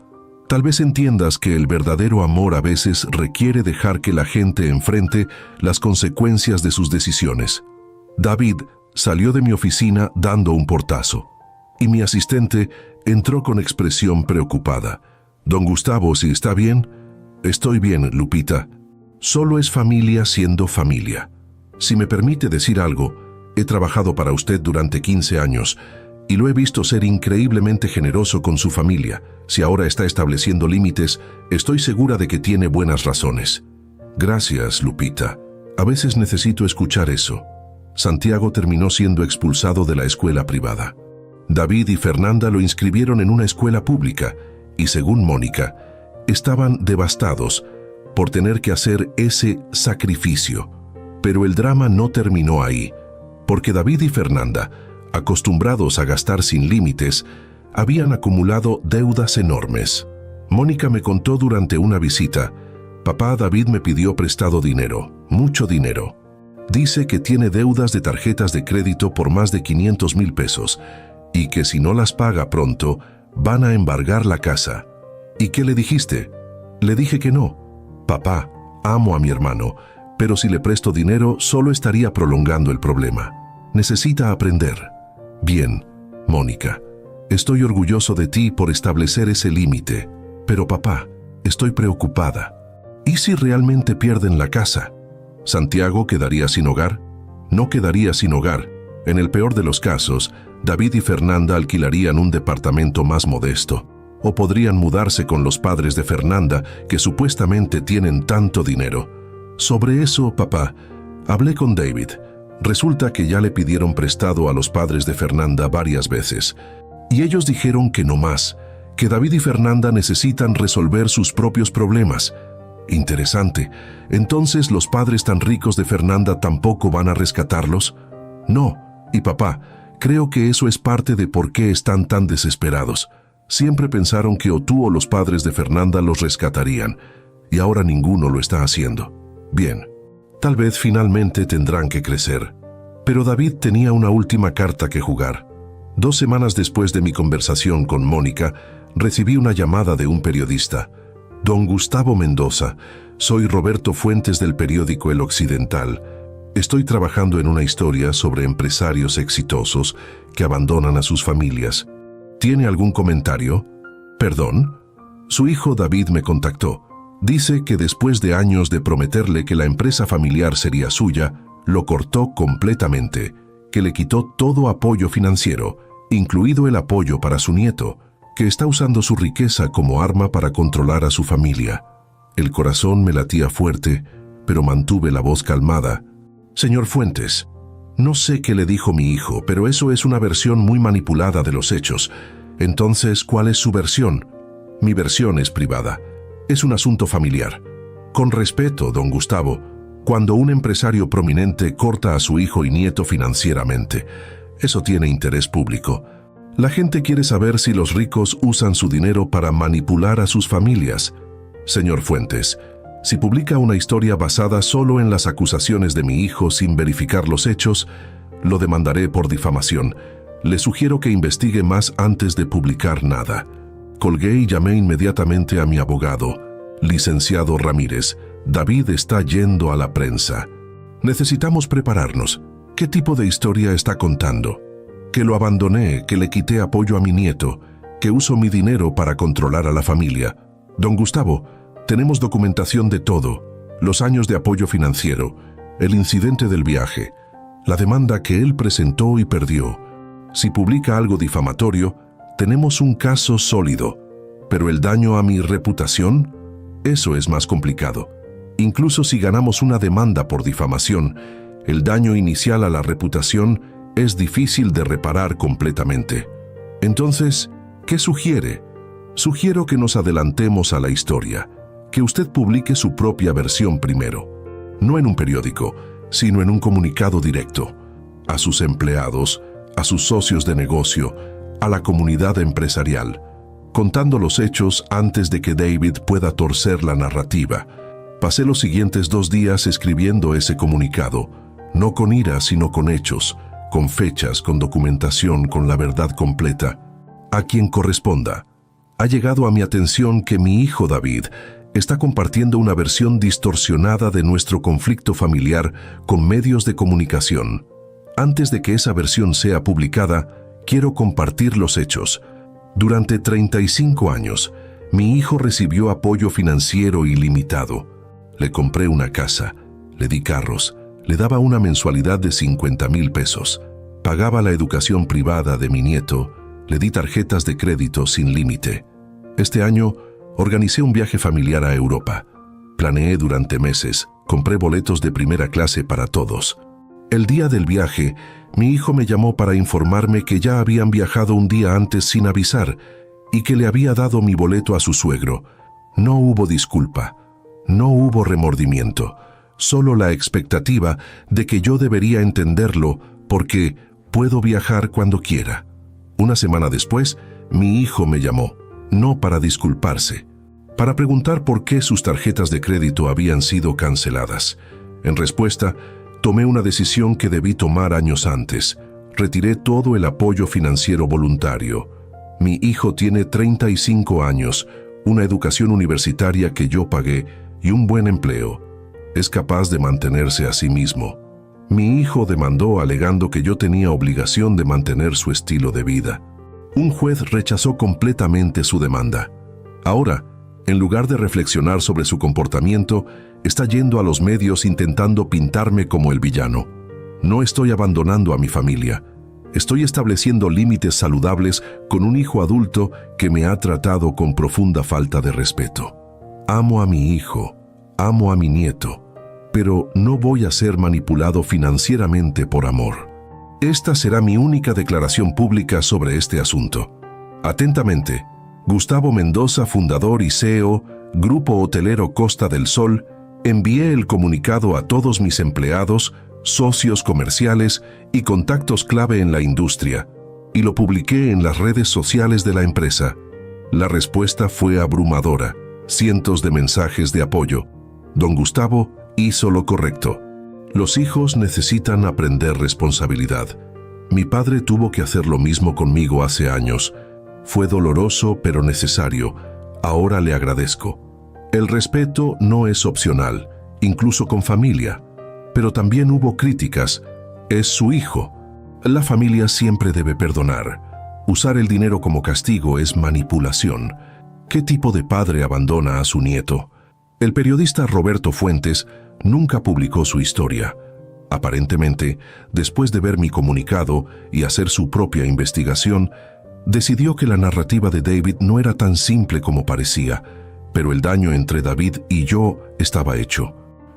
tal vez entiendas que el verdadero amor a veces requiere dejar que la gente enfrente las consecuencias de sus decisiones. David salió de mi oficina dando un portazo, y mi asistente entró con expresión preocupada. Don Gustavo, ¿si está bien? Estoy bien, Lupita. Solo es familia siendo familia. Si me permite decir algo, he trabajado para usted durante 15 años y lo he visto ser increíblemente generoso con su familia. Si ahora está estableciendo límites, estoy segura de que tiene buenas razones. Gracias, Lupita. A veces necesito escuchar eso. Santiago terminó siendo expulsado de la escuela privada. David y Fernanda lo inscribieron en una escuela pública y, según Mónica, estaban devastados por tener que hacer ese sacrificio. Pero el drama no terminó ahí, porque David y Fernanda, acostumbrados a gastar sin límites, habían acumulado deudas enormes. Mónica me contó durante una visita: papá David me pidió prestado dinero, mucho dinero. Dice que tiene deudas de tarjetas de crédito por más de 500,000 pesos y que si no las paga pronto, van a embargar la casa. ¿Y qué le dijiste? Le dije que no. Papá, amo a mi hermano, pero si le presto dinero solo estaría prolongando el problema. Necesita aprender. Bien, Mónica, estoy orgulloso de ti por establecer ese límite, pero papá, estoy preocupada. ¿Y si realmente pierden la casa? ¿Santiago quedaría sin hogar? No quedaría sin hogar. En el peor de los casos, David y Fernanda alquilarían un departamento más modesto, o podrían mudarse con los padres de Fernanda, que supuestamente tienen tanto dinero. Sobre eso, papá, hablé con David. Resulta que ya le pidieron prestado a los padres de Fernanda varias veces, y ellos dijeron que no más, que David y Fernanda necesitan resolver sus propios problemas. Interesante. ¿Entonces los padres tan ricos de Fernanda tampoco van a rescatarlos? No. Y papá, creo que eso es parte de por qué están tan desesperados. Siempre pensaron que o tú o los padres de Fernanda los rescatarían, y ahora ninguno lo está haciendo. Bien, tal vez finalmente tendrán que crecer. Pero David tenía una última carta que jugar. 2 semanas después de mi conversación con Mónica, recibí una llamada de un periodista. Don Gustavo Mendoza, soy Roberto Fuentes del periódico El Occidental. Estoy trabajando en una historia sobre empresarios exitosos que abandonan a sus familias. ¿Tiene algún comentario? ¿Perdón? Su hijo David me contactó. Dice que después de años de prometerle que la empresa familiar sería suya, lo cortó completamente, que le quitó todo apoyo financiero, incluido el apoyo para su nieto, que está usando su riqueza como arma para controlar a su familia. El corazón me latía fuerte, pero mantuve la voz calmada. Señor Fuentes, no sé qué le dijo mi hijo, pero eso es una versión muy manipulada de los hechos. Entonces, ¿cuál es su versión? Mi versión es privada. Es un asunto familiar. Con respeto, don Gustavo, cuando un empresario prominente corta a su hijo y nieto financieramente, eso tiene interés público. La gente quiere saber si los ricos usan su dinero para manipular a sus familias. Señor Fuentes, si publica una historia basada solo en las acusaciones de mi hijo sin verificar los hechos, lo demandaré por difamación. Le sugiero que investigue más antes de publicar nada. Colgué y llamé inmediatamente a mi abogado. Licenciado Ramírez, David está yendo a la prensa. Necesitamos prepararnos. ¿Qué tipo de historia está contando? Que lo abandoné, que le quité apoyo a mi nieto, que uso mi dinero para controlar a la familia. Don Gustavo, tenemos documentación de todo, los años de apoyo financiero, el incidente del viaje, la demanda que él presentó y perdió. Si publica algo difamatorio, tenemos un caso sólido, pero el daño a mi reputación, eso es más complicado. Incluso si ganamos una demanda por difamación, el daño inicial a la reputación es difícil de reparar completamente. Entonces, ¿qué sugiere? Sugiero que nos adelantemos a la historia, que usted publique su propia versión primero, no en un periódico, sino en un comunicado directo, a sus empleados, a sus socios de negocio, a la comunidad empresarial, contando los hechos antes de que David pueda torcer la narrativa. Pasé los siguientes 2 días escribiendo ese comunicado, no con ira, sino con hechos, con fechas, con documentación, con la verdad completa. A quien corresponda. Ha llegado a mi atención que mi hijo David está compartiendo una versión distorsionada de nuestro conflicto familiar con medios de comunicación. Antes de que esa versión sea publicada, quiero compartir los hechos. Durante 35 años, mi hijo recibió apoyo financiero ilimitado. Le compré una casa, le di carros, le daba una mensualidad de 50,000 pesos. Pagaba la educación privada de mi nieto, le di tarjetas de crédito sin límite. Este año, organicé un viaje familiar a Europa. Planeé durante meses, compré boletos de primera clase para todos. El día del viaje, mi hijo me llamó para informarme que ya habían viajado un día antes sin avisar y que le había dado mi boleto a su suegro. No hubo disculpa, no hubo remordimiento. solo la expectativa de que yo debería entenderlo porque puedo viajar cuando quiera. Una semana después, mi hijo me llamó, no para disculparse, para preguntar por qué sus tarjetas de crédito habían sido canceladas. En respuesta, tomé una decisión que debí tomar años antes. Retiré todo el apoyo financiero voluntario. Mi hijo tiene 35 años, una educación universitaria que yo pagué y un buen empleo. Es capaz de mantenerse a sí mismo. Mi hijo demandó alegando que yo tenía obligación de mantener su estilo de vida. Un juez rechazó completamente su demanda. Ahora, en lugar de reflexionar sobre su comportamiento, está yendo a los medios intentando pintarme como el villano. No estoy abandonando a mi familia. Estoy estableciendo límites saludables con un hijo adulto que me ha tratado con profunda falta de respeto. Amo a mi hijo, amo a mi nieto, pero no voy a ser manipulado financieramente por amor. Esta será mi única declaración pública sobre este asunto. Atentamente, Gustavo Mendoza, fundador y CEO, Grupo Hotelero Costa del Sol. Envié el comunicado a todos mis empleados, socios comerciales y contactos clave en la industria, y lo publiqué en las redes sociales de la empresa. La respuesta fue abrumadora, cientos de mensajes de apoyo. Don Gustavo hizo lo correcto. Los hijos necesitan aprender responsabilidad. Mi padre tuvo que hacer lo mismo conmigo hace años. Fue doloroso pero necesario. Ahora le agradezco. El respeto no es opcional, incluso con familia. Pero también hubo críticas. Es su hijo. La familia siempre debe perdonar. Usar el dinero como castigo es manipulación. ¿Qué tipo de padre abandona a su nieto? El periodista Roberto Fuentes nunca publicó su historia. Aparentemente, después de ver mi comunicado y hacer su propia investigación, decidió que la narrativa de David no era tan simple como parecía, pero el daño entre David y yo estaba hecho,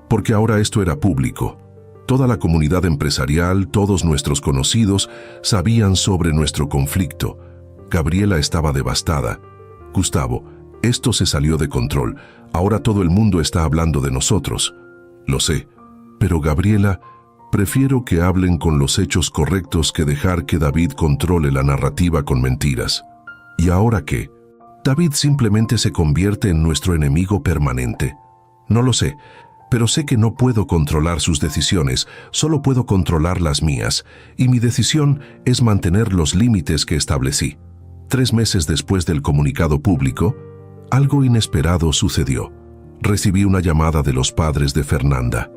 porque ahora esto era público. Toda la comunidad empresarial, todos nuestros conocidos, sabían sobre nuestro conflicto. Gabriela estaba devastada. Gustavo, esto se salió de control. Ahora todo el mundo está hablando de nosotros. Lo sé, pero Gabriela, prefiero que hablen con los hechos correctos que dejar que David controle la narrativa con mentiras. ¿Y ahora qué? David simplemente se convierte en nuestro enemigo permanente. No lo sé, pero sé que no puedo controlar sus decisiones, solo puedo controlar las mías, y mi decisión es mantener los límites que establecí. 3 meses después del comunicado público, algo inesperado sucedió. Recibí una llamada de los padres de Fernanda.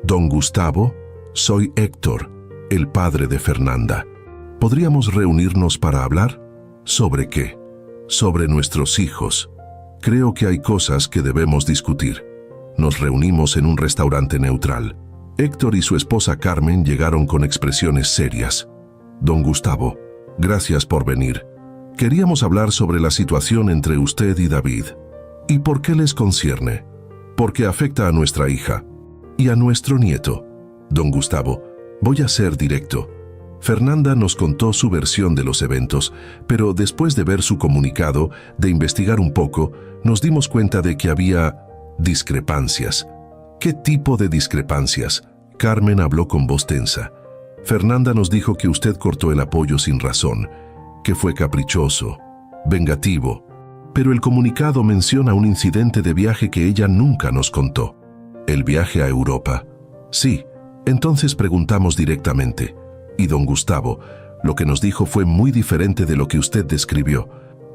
Don Gustavo, soy Héctor, el padre de Fernanda. ¿Podríamos reunirnos para hablar? ¿Sobre qué? Sobre nuestros hijos. Creo que hay cosas que debemos discutir. Nos reunimos en un restaurante neutral. Héctor y su esposa Carmen llegaron con expresiones serias. Don Gustavo, gracias por venir. Queríamos hablar sobre la situación entre usted y David. ¿Y por qué les concierne? Porque afecta a nuestra hija y a nuestro nieto. Don Gustavo, voy a ser directo. Fernanda nos contó su versión de los eventos, pero después de ver su comunicado, de investigar un poco, nos dimos cuenta de que había discrepancias. ¿Qué tipo de discrepancias? Carmen habló con voz tensa. Fernanda nos dijo que usted cortó el apoyo sin razón, que fue caprichoso, vengativo, pero el comunicado menciona un incidente de viaje que ella nunca nos contó. ¿El viaje a Europa? Sí, entonces preguntamos directamente. Y don Gustavo, lo que nos dijo fue muy diferente de lo que usted describió,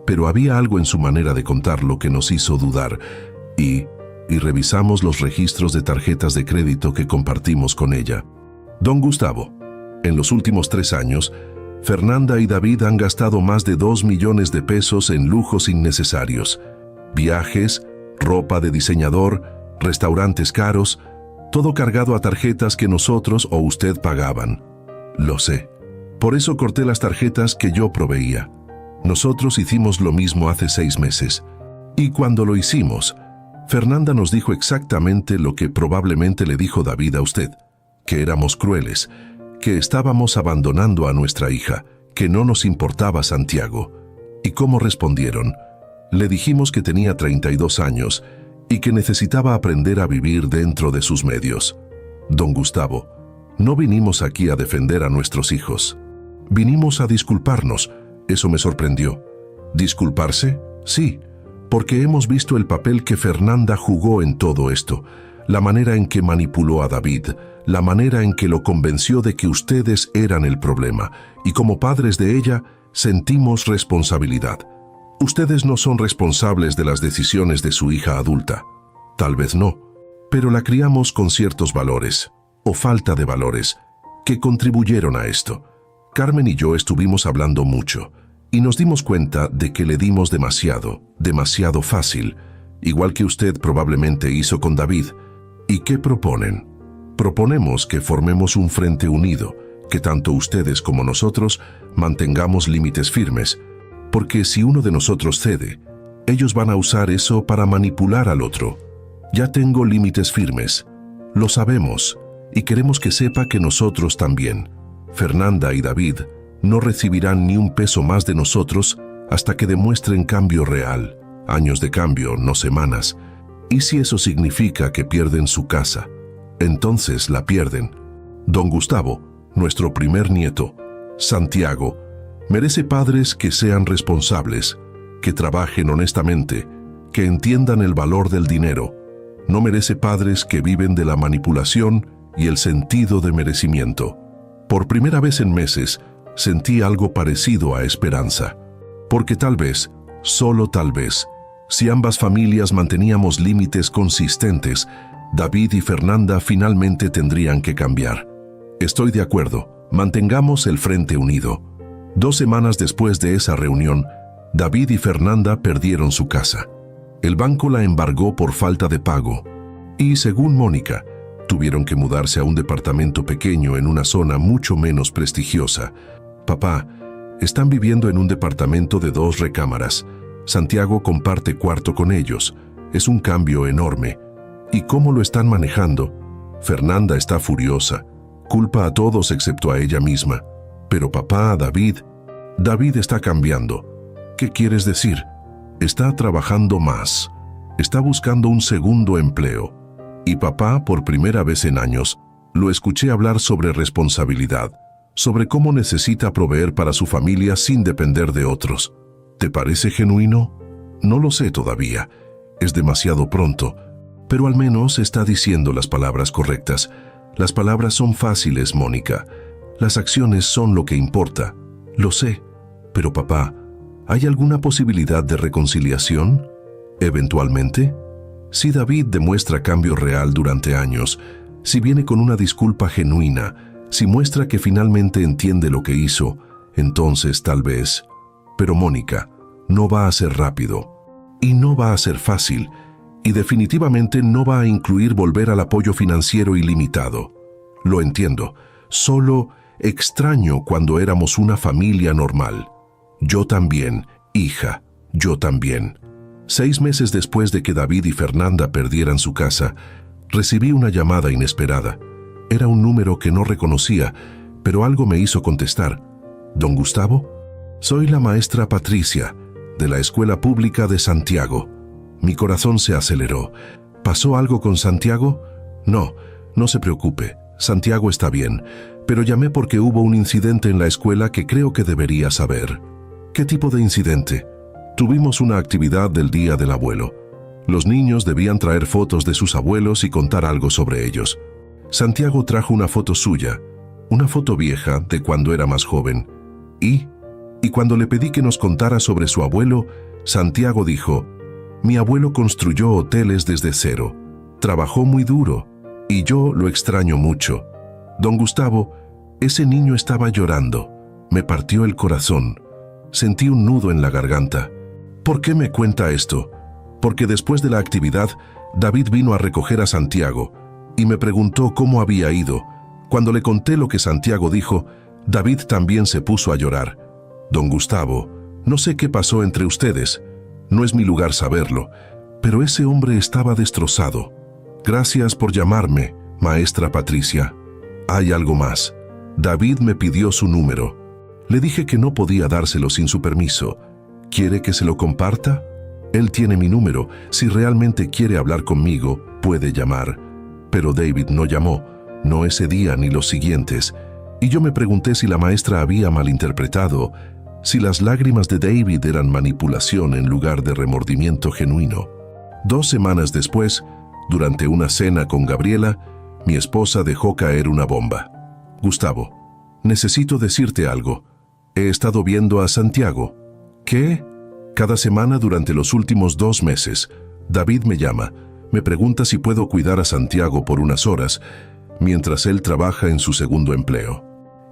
pero había algo en su manera de contarlo que nos hizo dudar, y revisamos los registros de tarjetas de crédito que compartimos con ella. Don Gustavo, en los últimos 3 años, Fernanda y David han gastado más de 2 millones de pesos en lujos innecesarios. Viajes, ropa de diseñador, restaurantes caros, todo cargado a tarjetas que nosotros o usted pagaban. Lo sé. Por eso corté las tarjetas que yo proveía. Nosotros hicimos lo mismo hace 6 meses. Y cuando lo hicimos, Fernanda nos dijo exactamente lo que probablemente le dijo David a usted, que éramos crueles, que estábamos abandonando a nuestra hija, que no nos importaba Santiago. ¿Y cómo respondieron? Le dijimos que tenía 32 años y que necesitaba aprender a vivir dentro de sus medios. Don Gustavo, no vinimos aquí a defender a nuestros hijos. Vinimos a disculparnos. Eso me sorprendió. ¿Disculparse? Sí, porque hemos visto el papel que Fernanda jugó en todo esto, la manera en que manipuló a David, la manera en que lo convenció de que ustedes eran el problema, y como padres de ella, sentimos responsabilidad. Ustedes no son responsables de las decisiones de su hija adulta. Tal vez no, pero la criamos con ciertos valores, o falta de valores, que contribuyeron a esto. Carmen y yo estuvimos hablando mucho, y nos dimos cuenta de que le dimos demasiado fácil, igual que usted probablemente hizo con David. ¿Y qué proponen? Proponemos que formemos un frente unido, que tanto ustedes como nosotros mantengamos límites firmes, porque si uno de nosotros cede, ellos van a usar eso para manipular al otro. Ya tengo límites firmes, lo sabemos, y queremos que sepa que nosotros también. Fernanda y David no recibirán ni un peso más de nosotros hasta que demuestren cambio real, años de cambio, no semanas. ¿Y si eso significa que pierden su casa? Entonces la pierden. Don Gustavo, nuestro primer nieto, Santiago, merece padres que sean responsables, que trabajen honestamente, que entiendan el valor del dinero. No merece padres que viven de la manipulación y el sentido de merecimiento. Por primera vez en meses, sentí algo parecido a esperanza. Porque tal vez, solo tal vez, si ambas familias manteníamos límites consistentes, David y Fernanda finalmente tendrían que cambiar. Estoy de acuerdo, mantengamos el frente unido. 2 semanas después de esa reunión, David y Fernanda perdieron su casa. El banco la embargó por falta de pago. Y según Mónica, tuvieron que mudarse a un departamento pequeño en una zona mucho menos prestigiosa. Papá, están viviendo en un departamento de 2 recámaras. Santiago comparte cuarto con ellos. Es un cambio enorme. ¿Y cómo lo están manejando? Fernanda está furiosa. Culpa a todos excepto a ella misma. Pero papá, David está cambiando. ¿Qué quieres decir? Está trabajando más. Está buscando un segundo empleo. Y papá, por primera vez en años, lo escuché hablar sobre responsabilidad, sobre cómo necesita proveer para su familia sin depender de otros. ¿Te parece genuino? No lo sé todavía. Es demasiado pronto. Pero al menos está diciendo las palabras correctas. Las palabras son fáciles, Mónica. Las acciones son lo que importa. Lo sé. Pero papá, ¿hay alguna posibilidad de reconciliación? ¿Eventualmente? Si David demuestra cambio real durante años, si viene con una disculpa genuina, si muestra que finalmente entiende lo que hizo, entonces tal vez. Pero Mónica, no va a ser rápido. Y no va a ser fácil. Y definitivamente no va a incluir volver al apoyo financiero ilimitado. Lo entiendo. Solo extraño cuando éramos una familia normal. Yo también, hija, yo también. 6 meses después de que David y Fernanda perdieran su casa, recibí una llamada inesperada. Era un número que no reconocía, pero algo me hizo contestar. ¿Don Gustavo? Soy la maestra Patricia, de la Escuela Pública de Santiago. Mi corazón se aceleró. ¿Pasó algo con Santiago? No, no se preocupe. Santiago está bien, pero llamé porque hubo un incidente en la escuela que creo que debería saber. ¿Qué tipo de incidente? Tuvimos una actividad del Día del Abuelo. Los niños debían traer fotos de sus abuelos y contar algo sobre ellos. Santiago trajo una foto suya, una foto vieja de cuando era más joven. Y cuando le pedí que nos contara sobre su abuelo, Santiago dijo: mi abuelo construyó hoteles desde cero, trabajó muy duro, y yo lo extraño mucho. Don Gustavo, ese niño estaba llorando, me partió el corazón, sentí un nudo en la garganta. ¿Por qué me cuenta esto? Porque después de la actividad, David vino a recoger a Santiago, y me preguntó cómo había ido. Cuando le conté lo que Santiago dijo, David también se puso a llorar. Don Gustavo, no sé qué pasó entre ustedes, no es mi lugar saberlo, pero ese hombre estaba destrozado. Gracias por llamarme, maestra Patricia. Hay algo más. David me pidió su número. Le dije que no podía dárselo sin su permiso. ¿Quiere que se lo comparta? Él tiene mi número. Si realmente quiere hablar conmigo, puede llamar. Pero David no llamó, no ese día ni los siguientes. Y yo me pregunté si la maestra había malinterpretado, si las lágrimas de David eran manipulación en lugar de remordimiento genuino. 2 semanas después, durante una cena con Gabriela, mi esposa dejó caer una bomba. Gustavo, necesito decirte algo. He estado viendo a Santiago. ¿Qué? Cada semana durante los últimos 2 meses, David me llama, me pregunta si puedo cuidar a Santiago por unas horas, mientras él trabaja en su segundo empleo.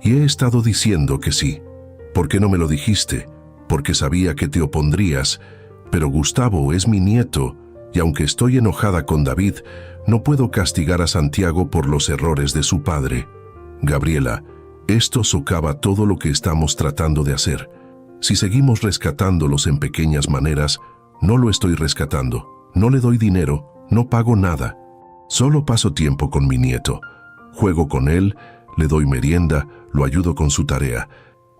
Y he estado diciendo que sí. ¿Por qué no me lo dijiste? Porque sabía que te opondrías. Pero Gustavo es mi nieto, y aunque estoy enojada con David, no puedo castigar a Santiago por los errores de su padre. Gabriela, esto socava todo lo que estamos tratando de hacer. Si seguimos rescatándolos en pequeñas maneras, no lo estoy rescatando. No le doy dinero, no pago nada. Solo paso tiempo con mi nieto. Juego con él, le doy merienda, lo ayudo con su tarea.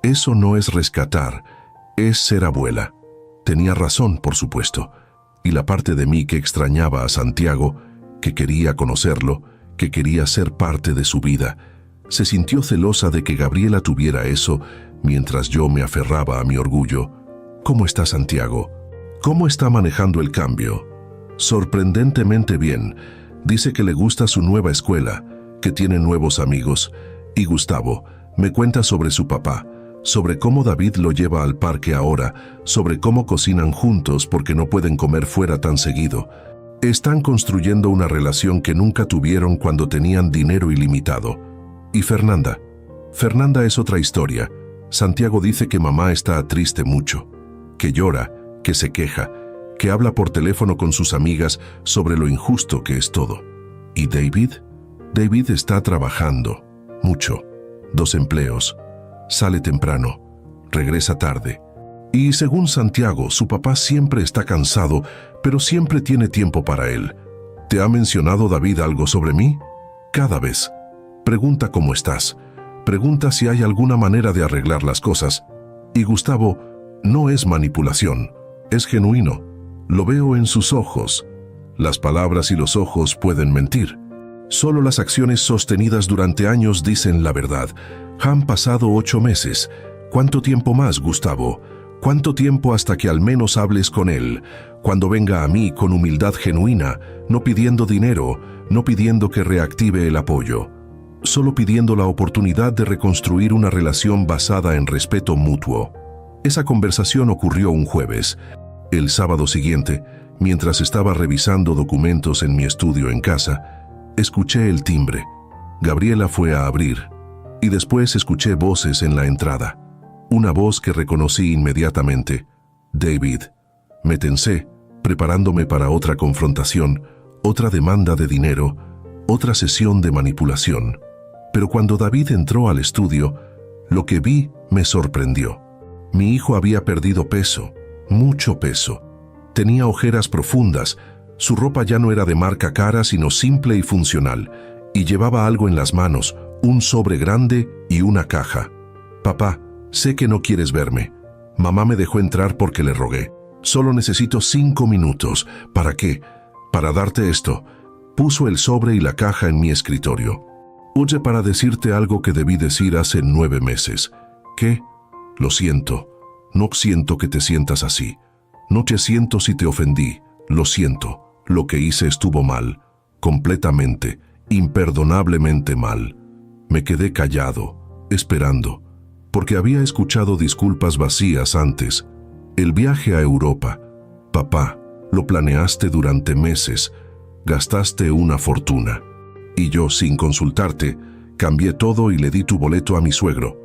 Eso no es rescatar, es ser abuela. Tenía razón, por supuesto. Y la parte de mí que extrañaba a Santiago, que quería conocerlo, que quería ser parte de su vida, se sintió celosa de que Gabriela tuviera eso mientras yo me aferraba a mi orgullo. ¿Cómo está Santiago? ¿Cómo está manejando el cambio? Sorprendentemente bien. Dice que le gusta su nueva escuela, que tiene nuevos amigos. Y Gustavo me cuenta sobre su papá, sobre cómo David lo lleva al parque ahora, sobre cómo cocinan juntos porque no pueden comer fuera tan seguido. Están construyendo una relación que nunca tuvieron cuando tenían dinero ilimitado. Y Fernanda. Fernanda es otra historia. Santiago dice que mamá está triste mucho, que llora, que se queja, que habla por teléfono con sus amigas sobre lo injusto que es todo. ¿Y David? David está trabajando, mucho, 2 empleos, sale temprano, regresa tarde. Y según Santiago, su papá siempre está cansado, pero siempre tiene tiempo para él. ¿Te ha mencionado David algo sobre mí? Cada vez. Pregunta cómo estás. Pregunta si hay alguna manera de arreglar las cosas. Y Gustavo, no es manipulación, es genuino. Lo veo en sus ojos. Las palabras y los ojos pueden mentir. Solo las acciones sostenidas durante años dicen la verdad. Han pasado 8 meses. ¿Cuánto tiempo más, Gustavo? ¿Cuánto tiempo hasta que al menos hables con él? Cuando venga a mí con humildad genuina, no pidiendo dinero, no pidiendo que reactive el apoyo, solo pidiendo la oportunidad de reconstruir una relación basada en respeto mutuo. Esa conversación ocurrió un jueves. El sábado siguiente, mientras estaba revisando documentos en mi estudio en casa, escuché el timbre. Gabriela fue a abrir, y después escuché voces en la entrada. Una voz que reconocí inmediatamente. David. Me tensé, preparándome para otra confrontación, otra demanda de dinero, otra sesión de manipulación. Pero cuando David entró al estudio, lo que vi me sorprendió. Mi hijo había perdido peso, mucho peso. Tenía ojeras profundas, su ropa ya no era de marca cara sino simple y funcional, y llevaba algo en las manos, un sobre grande y una caja. Papá, sé que no quieres verme. Mamá me dejó entrar porque le rogué. Solo necesito 5 minutos. ¿Para qué? Para darte esto. Puso el sobre y la caja en mi escritorio. Huye para decirte algo que debí decir hace 9 meses. ¿Qué? Lo siento. No siento que te sientas así. No te siento si te ofendí. Lo siento. Lo que hice estuvo mal. Completamente, imperdonablemente mal. Me quedé callado, esperando, porque había escuchado disculpas vacías antes. El viaje a Europa. Papá, lo planeaste durante meses. Gastaste una fortuna. Y yo, sin consultarte, cambié todo y le di tu boleto a mi suegro.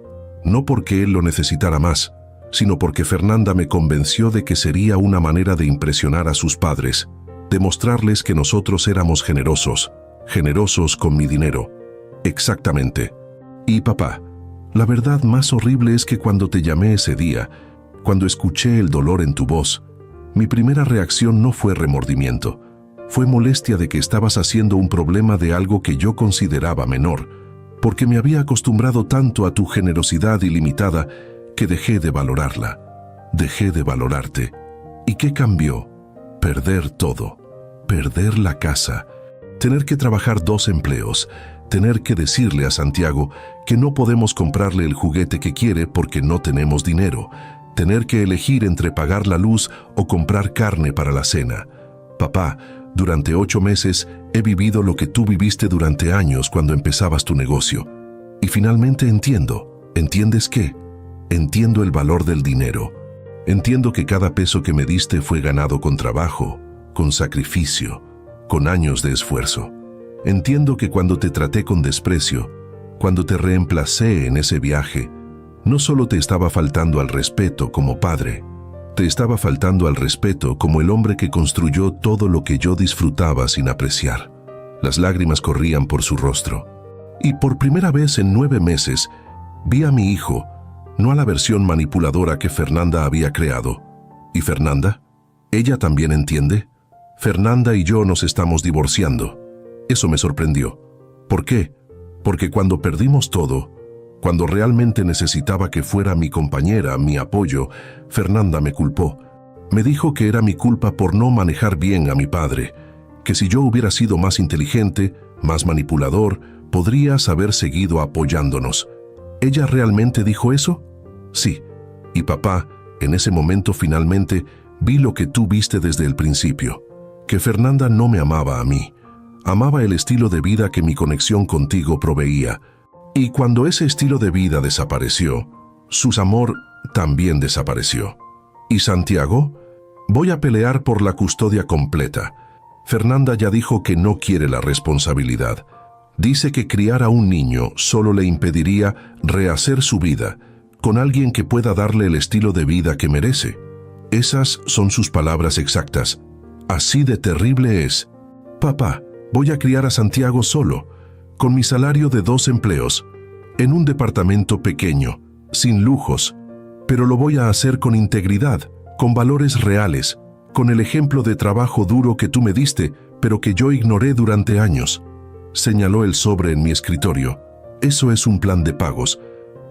No porque él lo necesitara más, sino porque Fernanda me convenció de que sería una manera de impresionar a sus padres, demostrarles que nosotros éramos generosos con mi dinero. Exactamente. Y papá, la verdad más horrible es que cuando te llamé ese día, cuando escuché el dolor en tu voz, mi primera reacción no fue remordimiento. Fue molestia de que estabas haciendo un problema de algo que yo consideraba menor, porque me había acostumbrado tanto a tu generosidad ilimitada que dejé de valorarla. Dejé de valorarte. ¿Y qué cambió? perder todo, perder la casa, tener que trabajar 2 empleos, tener que decirle a Santiago que no podemos comprarle el juguete que quiere porque no tenemos dinero, tener que elegir entre pagar la luz o comprar carne para la cena. Papá, durante 8 meses he vivido lo que tú viviste durante años cuando empezabas tu negocio. Y finalmente entiendo. ¿Entiendes qué? Entiendo el valor del dinero. Entiendo que cada peso que me diste fue ganado con trabajo, con sacrificio, con años de esfuerzo. Entiendo que cuando te traté con desprecio, cuando te reemplacé en ese viaje, no solo te estaba faltando al respeto como padre, te estaba faltando al respeto como el hombre que construyó todo lo que yo disfrutaba sin apreciar. Las lágrimas corrían por su rostro. Y por primera vez en 9 meses, vi a mi hijo, no a la versión manipuladora que Fernanda había creado. ¿Y Fernanda? ¿Ella también entiende? Fernanda y yo nos estamos divorciando. Eso me sorprendió. ¿Por qué? Porque cuando perdimos todo, cuando realmente necesitaba que fuera mi compañera, mi apoyo, Fernanda me culpó. Me dijo que era mi culpa por no manejar bien a mi padre, que si yo hubiera sido más inteligente, más manipulador, podrías haber seguido apoyándonos. ¿Ella realmente dijo eso? Sí. Y papá, en ese momento finalmente vi lo que tú viste desde el principio, que Fernanda no me amaba a mí. Amaba el estilo de vida que mi conexión contigo proveía. Y cuando ese estilo de vida desapareció, su amor también desapareció. ¿Y Santiago? Voy a pelear por la custodia completa. Fernanda ya dijo que no quiere la responsabilidad. Dice que criar a un niño solo le impediría rehacer su vida con alguien que pueda darle el estilo de vida que merece. Esas son sus palabras exactas. Así de terrible es. Papá, voy a criar a Santiago solo, con mi salario de 2 empleos, en un departamento pequeño, sin lujos, pero lo voy a hacer con integridad, con valores reales, con el ejemplo de trabajo duro que tú me diste, pero que yo ignoré durante años. Señaló el sobre en mi escritorio. Eso es un plan de pagos,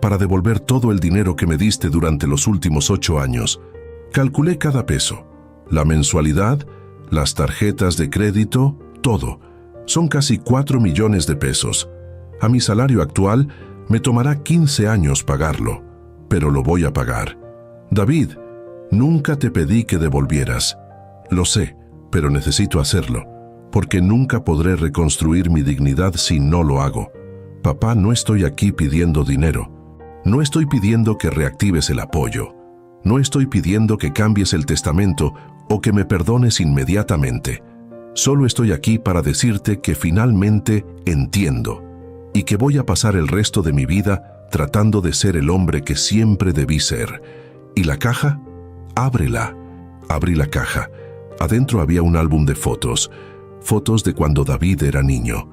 para devolver todo el dinero que me diste durante los últimos 8 años. Calculé cada peso, la mensualidad, las tarjetas de crédito, todo. Son casi 4 millones de pesos. A mi salario actual me tomará 15 años pagarlo, pero lo voy a pagar. David, nunca te pedí que devolvieras. Lo sé, pero necesito hacerlo, porque nunca podré reconstruir mi dignidad si no lo hago. Papá, no estoy aquí pidiendo dinero. No estoy pidiendo que reactives el apoyo. No estoy pidiendo que cambies el testamento o que me perdones inmediatamente. Solo estoy aquí para decirte que finalmente entiendo y que voy a pasar el resto de mi vida tratando de ser el hombre que siempre debí ser. ¿Y la caja? Ábrela. Abrí la caja. Adentro había un álbum de fotos. Fotos de cuando David era niño.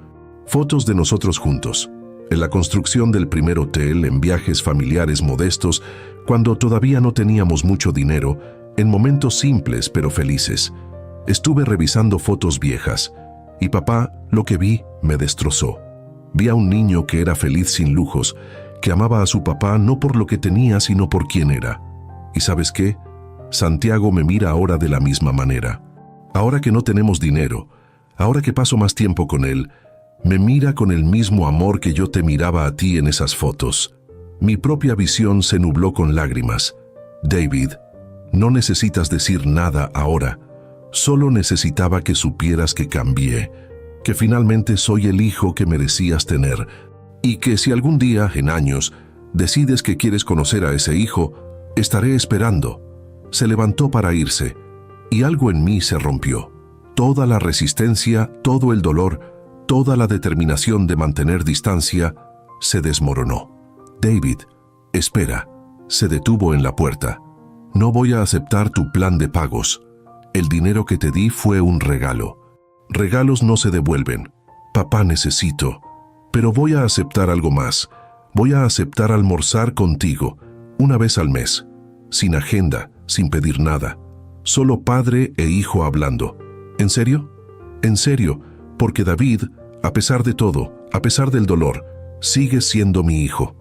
Fotos de nosotros juntos. En la construcción del primer hotel, en viajes familiares modestos, cuando todavía no teníamos mucho dinero, en momentos simples pero felices. Estuve revisando fotos viejas, y papá, lo que vi, me destrozó. Vi a un niño que era feliz sin lujos, que amaba a su papá no por lo que tenía, sino por quién era. ¿Y sabes qué? Santiago me mira ahora de la misma manera. Ahora que no tenemos dinero, ahora que paso más tiempo con él, me mira con el mismo amor que yo te miraba a ti en esas fotos. Mi propia visión se nubló con lágrimas. David, no necesitas decir nada ahora. Solo necesitaba que supieras que cambié, que finalmente soy el hijo que merecías tener, y que si algún día, en años, decides que quieres conocer a ese hijo, estaré esperando. Se levantó para irse, y algo en mí se rompió. Toda la resistencia, todo el dolor, toda la determinación de mantener distancia, se desmoronó. David, espera, se detuvo en la puerta. No voy a aceptar tu plan de pagos. El dinero que te di fue un regalo. Regalos no se devuelven. Papá, necesito. Pero voy a aceptar algo más. Voy a aceptar almorzar contigo, una vez al mes. Sin agenda, sin pedir nada. Solo padre e hijo hablando. ¿En serio? En serio, porque David, a pesar de todo, a pesar del dolor, sigue siendo mi hijo.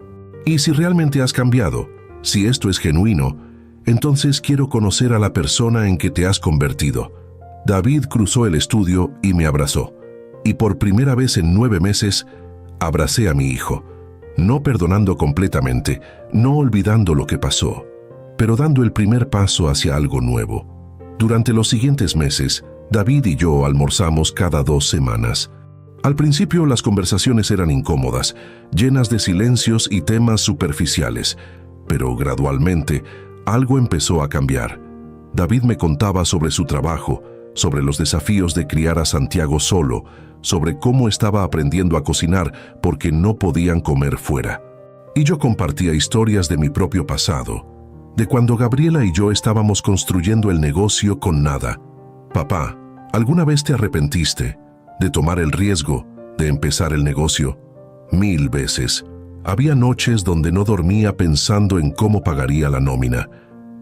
Y si realmente has cambiado, si esto es genuino, entonces quiero conocer a la persona en que te has convertido. David cruzó el estudio y me abrazó. Y por primera vez en 9 meses, abracé a mi hijo, no perdonando completamente, no olvidando lo que pasó, pero dando el primer paso hacia algo nuevo. Durante los siguientes meses, David y yo almorzamos cada 2 semanas. Al principio las conversaciones eran incómodas, llenas de silencios y temas superficiales, pero gradualmente algo empezó a cambiar. David me contaba sobre su trabajo, sobre los desafíos de criar a Santiago solo, sobre cómo estaba aprendiendo a cocinar porque no podían comer fuera. Y yo compartía historias de mi propio pasado, de cuando Gabriela y yo estábamos construyendo el negocio con nada. Papá, ¿alguna vez te arrepentiste de tomar el riesgo de empezar el negocio? 1000 veces. Había noches donde no dormía pensando en cómo pagaría la nómina,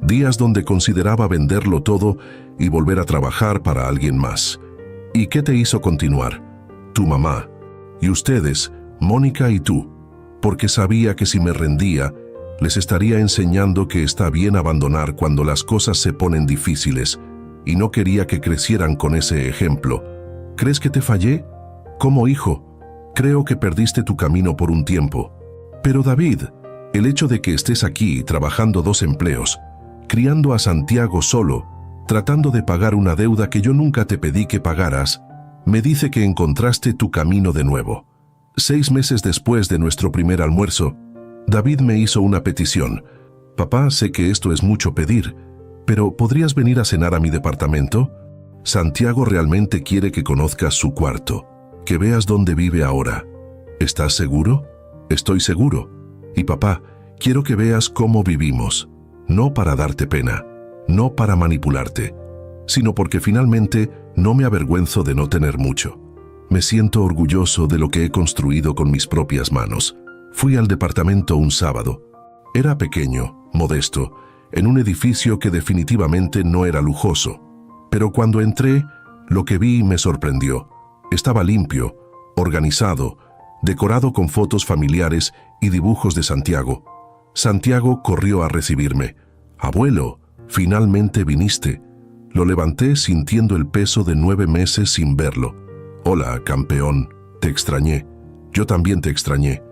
días donde consideraba venderlo todo y volver a trabajar para alguien más. ¿Y qué te hizo continuar? Tu mamá. Y ustedes, Mónica y tú, porque sabía que si me rendía, les estaría enseñando que está bien abandonar cuando las cosas se ponen difíciles, y no quería que crecieran con ese ejemplo. ¿Crees que te fallé? Como hijo, creo que perdiste tu camino por un tiempo. Pero David, el hecho de que estés aquí trabajando 2 empleos, criando a Santiago solo, tratando de pagar una deuda que yo nunca te pedí que pagaras, me dice que encontraste tu camino de nuevo. 6 meses después de nuestro primer almuerzo, David me hizo una petición. Papá, sé que esto es mucho pedir, pero ¿podrías venir a cenar a mi departamento? Santiago realmente quiere que conozcas su cuarto, que veas dónde vive ahora. ¿Estás seguro? Estoy seguro. Y papá, quiero que veas cómo vivimos, no para darte pena, no para manipularte, sino porque finalmente no me avergüenzo de no tener mucho. Me siento orgulloso de lo que he construido con mis propias manos. Fui al departamento un sábado. Era pequeño, modesto, en un edificio que definitivamente no era lujoso. Pero cuando entré, lo que vi me sorprendió. Estaba limpio, organizado, decorado con fotos familiares y dibujos de Santiago. Santiago corrió a recibirme. Abuelo, finalmente viniste. Lo levanté sintiendo el peso de 9 meses sin verlo. Hola, campeón, te extrañé. Yo también te extrañé.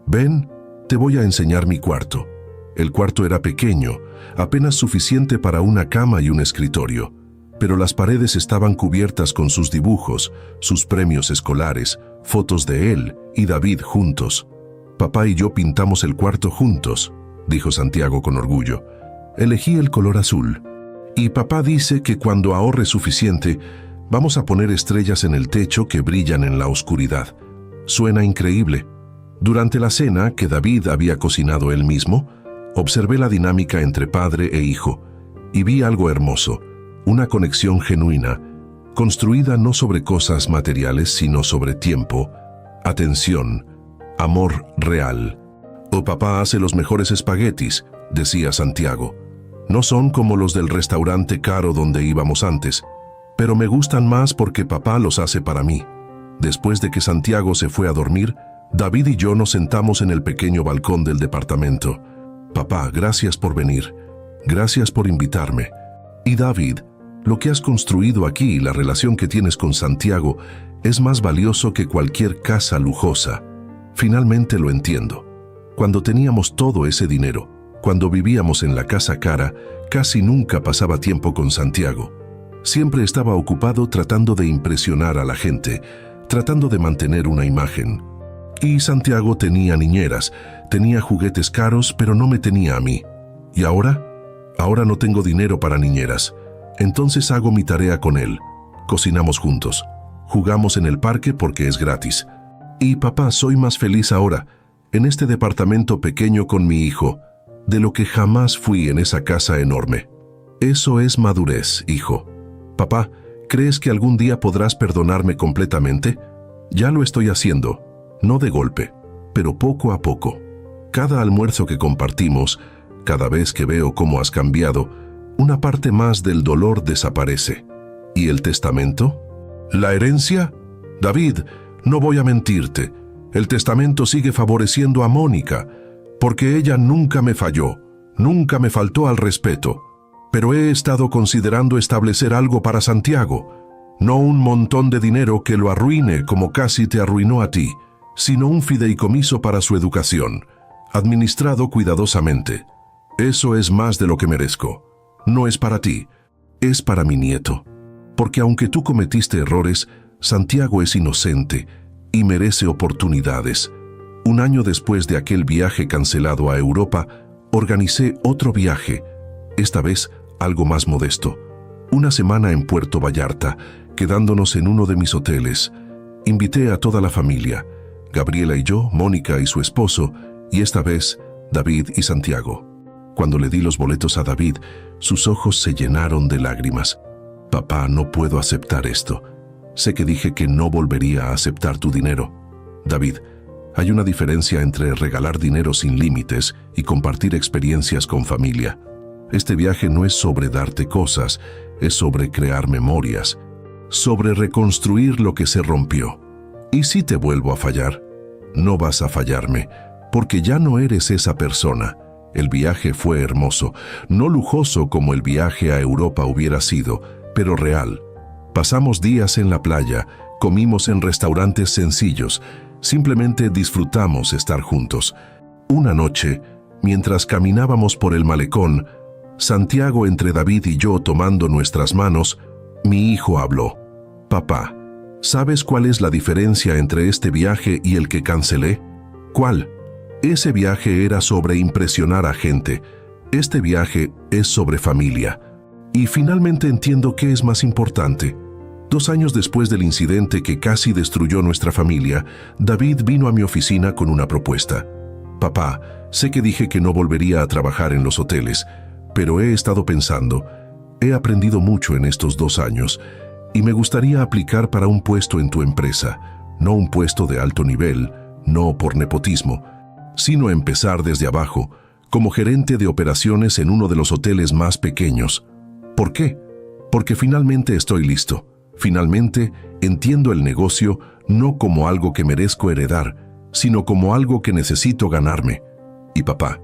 Ven, te voy a enseñar mi cuarto. El cuarto era pequeño, apenas suficiente para una cama y un escritorio, pero las paredes estaban cubiertas con sus dibujos, sus premios escolares, fotos de él y David juntos. Papá y yo pintamos el cuarto juntos, dijo Santiago con orgullo. Elegí el color azul. Y papá dice que cuando ahorre suficiente, vamos a poner estrellas en el techo que brillan en la oscuridad. Suena increíble. Durante la cena, que David había cocinado él mismo, observé la dinámica entre padre e hijo y vi algo hermoso, una conexión genuina, construida no sobre cosas materiales, sino sobre tiempo, atención, amor real. «Oh, papá hace los mejores espaguetis», decía Santiago. «No son como los del restaurante caro donde íbamos antes, pero me gustan más porque papá los hace para mí». Después de que Santiago se fue a dormir, David y yo nos sentamos en el pequeño balcón del departamento. «Papá, gracias por venir. Gracias por invitarme. Y David, lo que has construido aquí y la relación que tienes con Santiago es más valioso que cualquier casa lujosa. Finalmente lo entiendo. Cuando teníamos todo ese dinero, cuando vivíamos en la casa cara, casi nunca pasaba tiempo con Santiago. Siempre estaba ocupado tratando de impresionar a la gente, tratando de mantener una imagen. Y Santiago tenía niñeras, tenía juguetes caros, pero no me tenía a mí. ¿Y ahora? Ahora no tengo dinero para niñeras. Entonces hago mi tarea con él. Cocinamos juntos. Jugamos en el parque porque es gratis. Y papá, soy más feliz ahora, en este departamento pequeño con mi hijo, de lo que jamás fui en esa casa enorme. Eso es madurez, hijo. Papá, ¿crees que algún día podrás perdonarme completamente? Ya lo estoy haciendo. No de golpe, pero poco a poco. Cada almuerzo que compartimos, cada vez que veo cómo has cambiado, una parte más del dolor desaparece. ¿Y el testamento? ¿La herencia? David, no voy a mentirte. El testamento sigue favoreciendo a Mónica, porque ella nunca me falló, nunca me faltó al respeto. Pero he estado considerando establecer algo para Santiago. No un montón de dinero que lo arruine como casi te arruinó a ti, sino un fideicomiso para su educación, administrado cuidadosamente. Eso es más de lo que merezco. No es para ti, es para mi nieto. Porque aunque tú cometiste errores, Santiago es inocente y merece oportunidades. Un año después de aquel viaje cancelado a Europa, organicé otro viaje, esta vez algo más modesto. Una semana en Puerto Vallarta, quedándonos en uno de mis hoteles. Invité a toda la familia, Gabriela y yo, Mónica y su esposo, y esta vez David y Santiago. Cuando le di los boletos a David, sus ojos se llenaron de lágrimas. Papá, no puedo aceptar esto. Sé que dije que no volvería a aceptar tu dinero. David, hay una diferencia entre regalar dinero sin límites y compartir experiencias con familia. Este viaje no es sobre darte cosas, es sobre crear memorias, sobre reconstruir lo que se rompió. ¿Y si te vuelvo a fallar? No vas a fallarme, porque ya no eres esa persona. El viaje fue hermoso, no lujoso como el viaje a Europa hubiera sido, pero real. Pasamos días en la playa, comimos en restaurantes sencillos, simplemente disfrutamos estar juntos. Una noche, mientras caminábamos por el malecón, Santiago entre David y yo tomando nuestras manos, mi hijo habló. Papá, ¿sabes cuál es la diferencia entre este viaje y el que cancelé? ¿Cuál? Ese viaje era sobre impresionar a gente. Este viaje es sobre familia. Y finalmente entiendo qué es más importante. 2 años después del incidente que casi destruyó nuestra familia, David vino a mi oficina con una propuesta. Papá, sé que dije que no volvería a trabajar en los hoteles, pero he estado pensando, he aprendido mucho en estos 2 años y me gustaría aplicar para un puesto en tu empresa, no un puesto de alto nivel, no por nepotismo, sino empezar desde abajo, como gerente de operaciones en uno de los hoteles más pequeños. ¿Por qué? Porque finalmente estoy listo. Finalmente entiendo el negocio no como algo que merezco heredar, sino como algo que necesito ganarme. Y papá,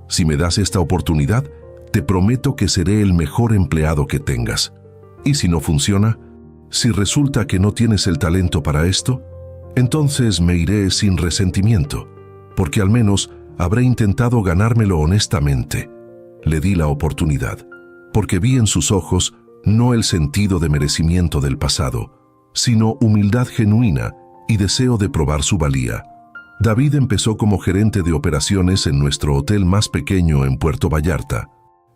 si me das esta oportunidad, te prometo que seré el mejor empleado que tengas. ¿Y si no funciona? Si resulta que no tienes el talento para esto, entonces me iré sin resentimiento, porque al menos habré intentado ganármelo honestamente. Le di la oportunidad, porque vi en sus ojos no el sentido de merecimiento del pasado, sino humildad genuina y deseo de probar su valía. David empezó como gerente de operaciones en nuestro hotel más pequeño en Puerto Vallarta,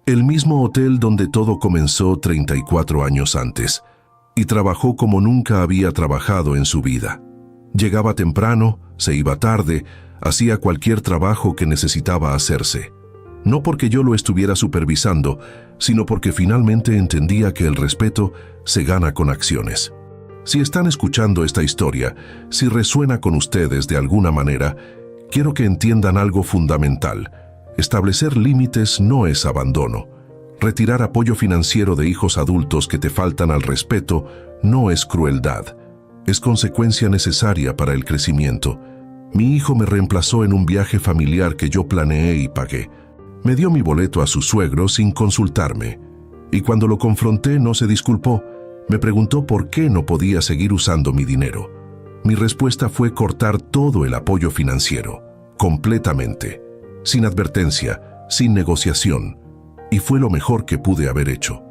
el mismo hotel donde todo comenzó 34 años antes, y trabajó como nunca había trabajado en su vida. Llegaba temprano, se iba tarde, hacía cualquier trabajo que necesitaba hacerse. No porque yo lo estuviera supervisando, sino porque finalmente entendía que el respeto se gana con acciones. Si están escuchando esta historia, si resuena con ustedes de alguna manera, quiero que entiendan algo fundamental. Establecer límites no es abandono. Retirar apoyo financiero de hijos adultos que te faltan al respeto no es crueldad. Es consecuencia necesaria para el crecimiento. Mi hijo me reemplazó en un viaje familiar que yo planeé y pagué. Me dio mi boleto a su suegro sin consultarme, y cuando lo confronté no se disculpó. Me preguntó por qué no podía seguir usando mi dinero. Mi respuesta fue cortar todo el apoyo financiero, completamente, sin advertencia, sin negociación, y fue lo mejor que pude haber hecho,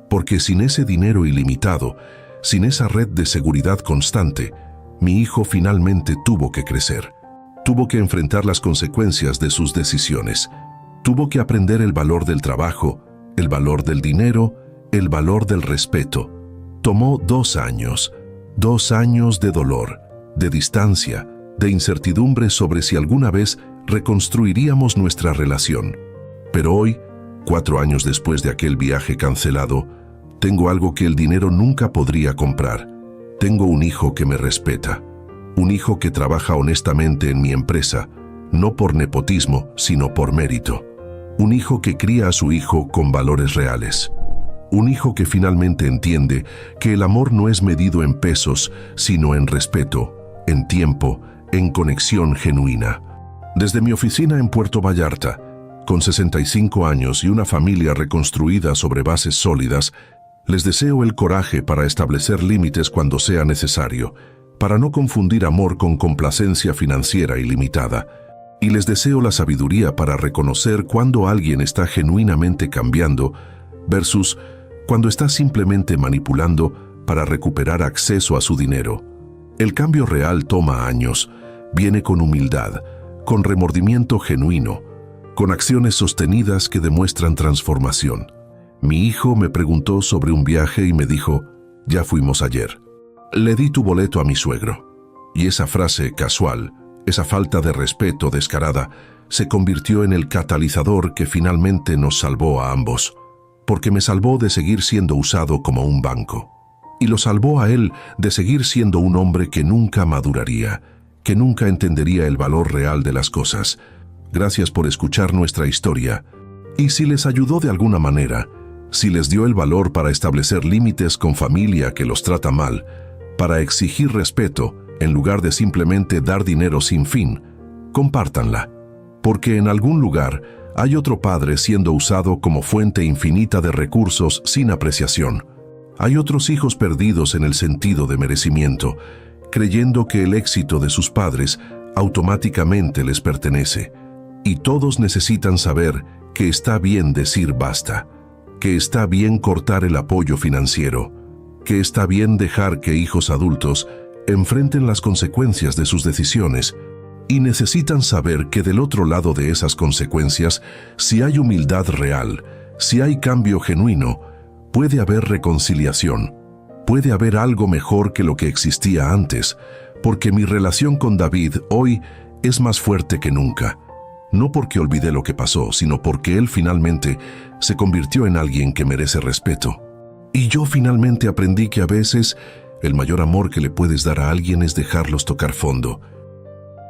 porque sin ese dinero ilimitado, sin esa red de seguridad constante, mi hijo finalmente tuvo que crecer, tuvo que enfrentar las consecuencias de sus decisiones. Tuvo que aprender el valor del trabajo, el valor del dinero, el valor del respeto. Tomó 2 años, 2 años de dolor, de distancia, de incertidumbre sobre si alguna vez reconstruiríamos nuestra relación. Pero hoy, 4 años después de aquel viaje cancelado, tengo algo que el dinero nunca podría comprar. Tengo un hijo que me respeta, un hijo que trabaja honestamente en mi empresa, no por nepotismo, sino por mérito. Un hijo que cría a su hijo con valores reales. Un hijo que finalmente entiende que el amor no es medido en pesos, sino en respeto, en tiempo, en conexión genuina. Desde mi oficina en Puerto Vallarta, con 65 años y una familia reconstruida sobre bases sólidas, Les deseo el coraje para establecer límites cuando sea necesario, para no confundir amor con complacencia financiera ilimitada. Y les deseo la sabiduría para reconocer cuando alguien está genuinamente cambiando versus cuando está simplemente manipulando para recuperar acceso a su dinero. El cambio real toma años, viene con humildad, con remordimiento genuino, con acciones sostenidas que demuestran transformación. Mi hijo me preguntó sobre un viaje y me dijo, ya fuimos ayer. Le di tu boleto a mi suegro. Y esa frase casual, esa falta de respeto descarada, se convirtió en el catalizador que finalmente nos salvó a ambos, porque me salvó de seguir siendo usado como un banco. Y lo salvó a él de seguir siendo un hombre que nunca maduraría, que nunca entendería el valor real de las cosas. Gracias por escuchar nuestra historia. Y si les ayudó de alguna manera, si les dio el valor para establecer límites con familia que los trata mal, para exigir respeto en lugar de simplemente dar dinero sin fin, compártanla. Porque en algún lugar hay otro padre siendo usado como fuente infinita de recursos sin apreciación. Hay otros hijos perdidos en el sentido de merecimiento, creyendo que el éxito de sus padres automáticamente les pertenece. Y todos necesitan saber que está bien decir basta, que está bien cortar el apoyo financiero, que está bien dejar que hijos adultos enfrenten las consecuencias de sus decisiones, y necesitan saber que del otro lado de esas consecuencias, si hay humildad real, si hay cambio genuino, puede haber reconciliación, puede haber algo mejor que lo que existía antes, porque mi relación con David hoy es más fuerte que nunca. No porque olvidé lo que pasó, sino porque él finalmente se convirtió en alguien que merece respeto. Y yo finalmente aprendí que a veces el mayor amor que le puedes dar a alguien es dejarlos tocar fondo,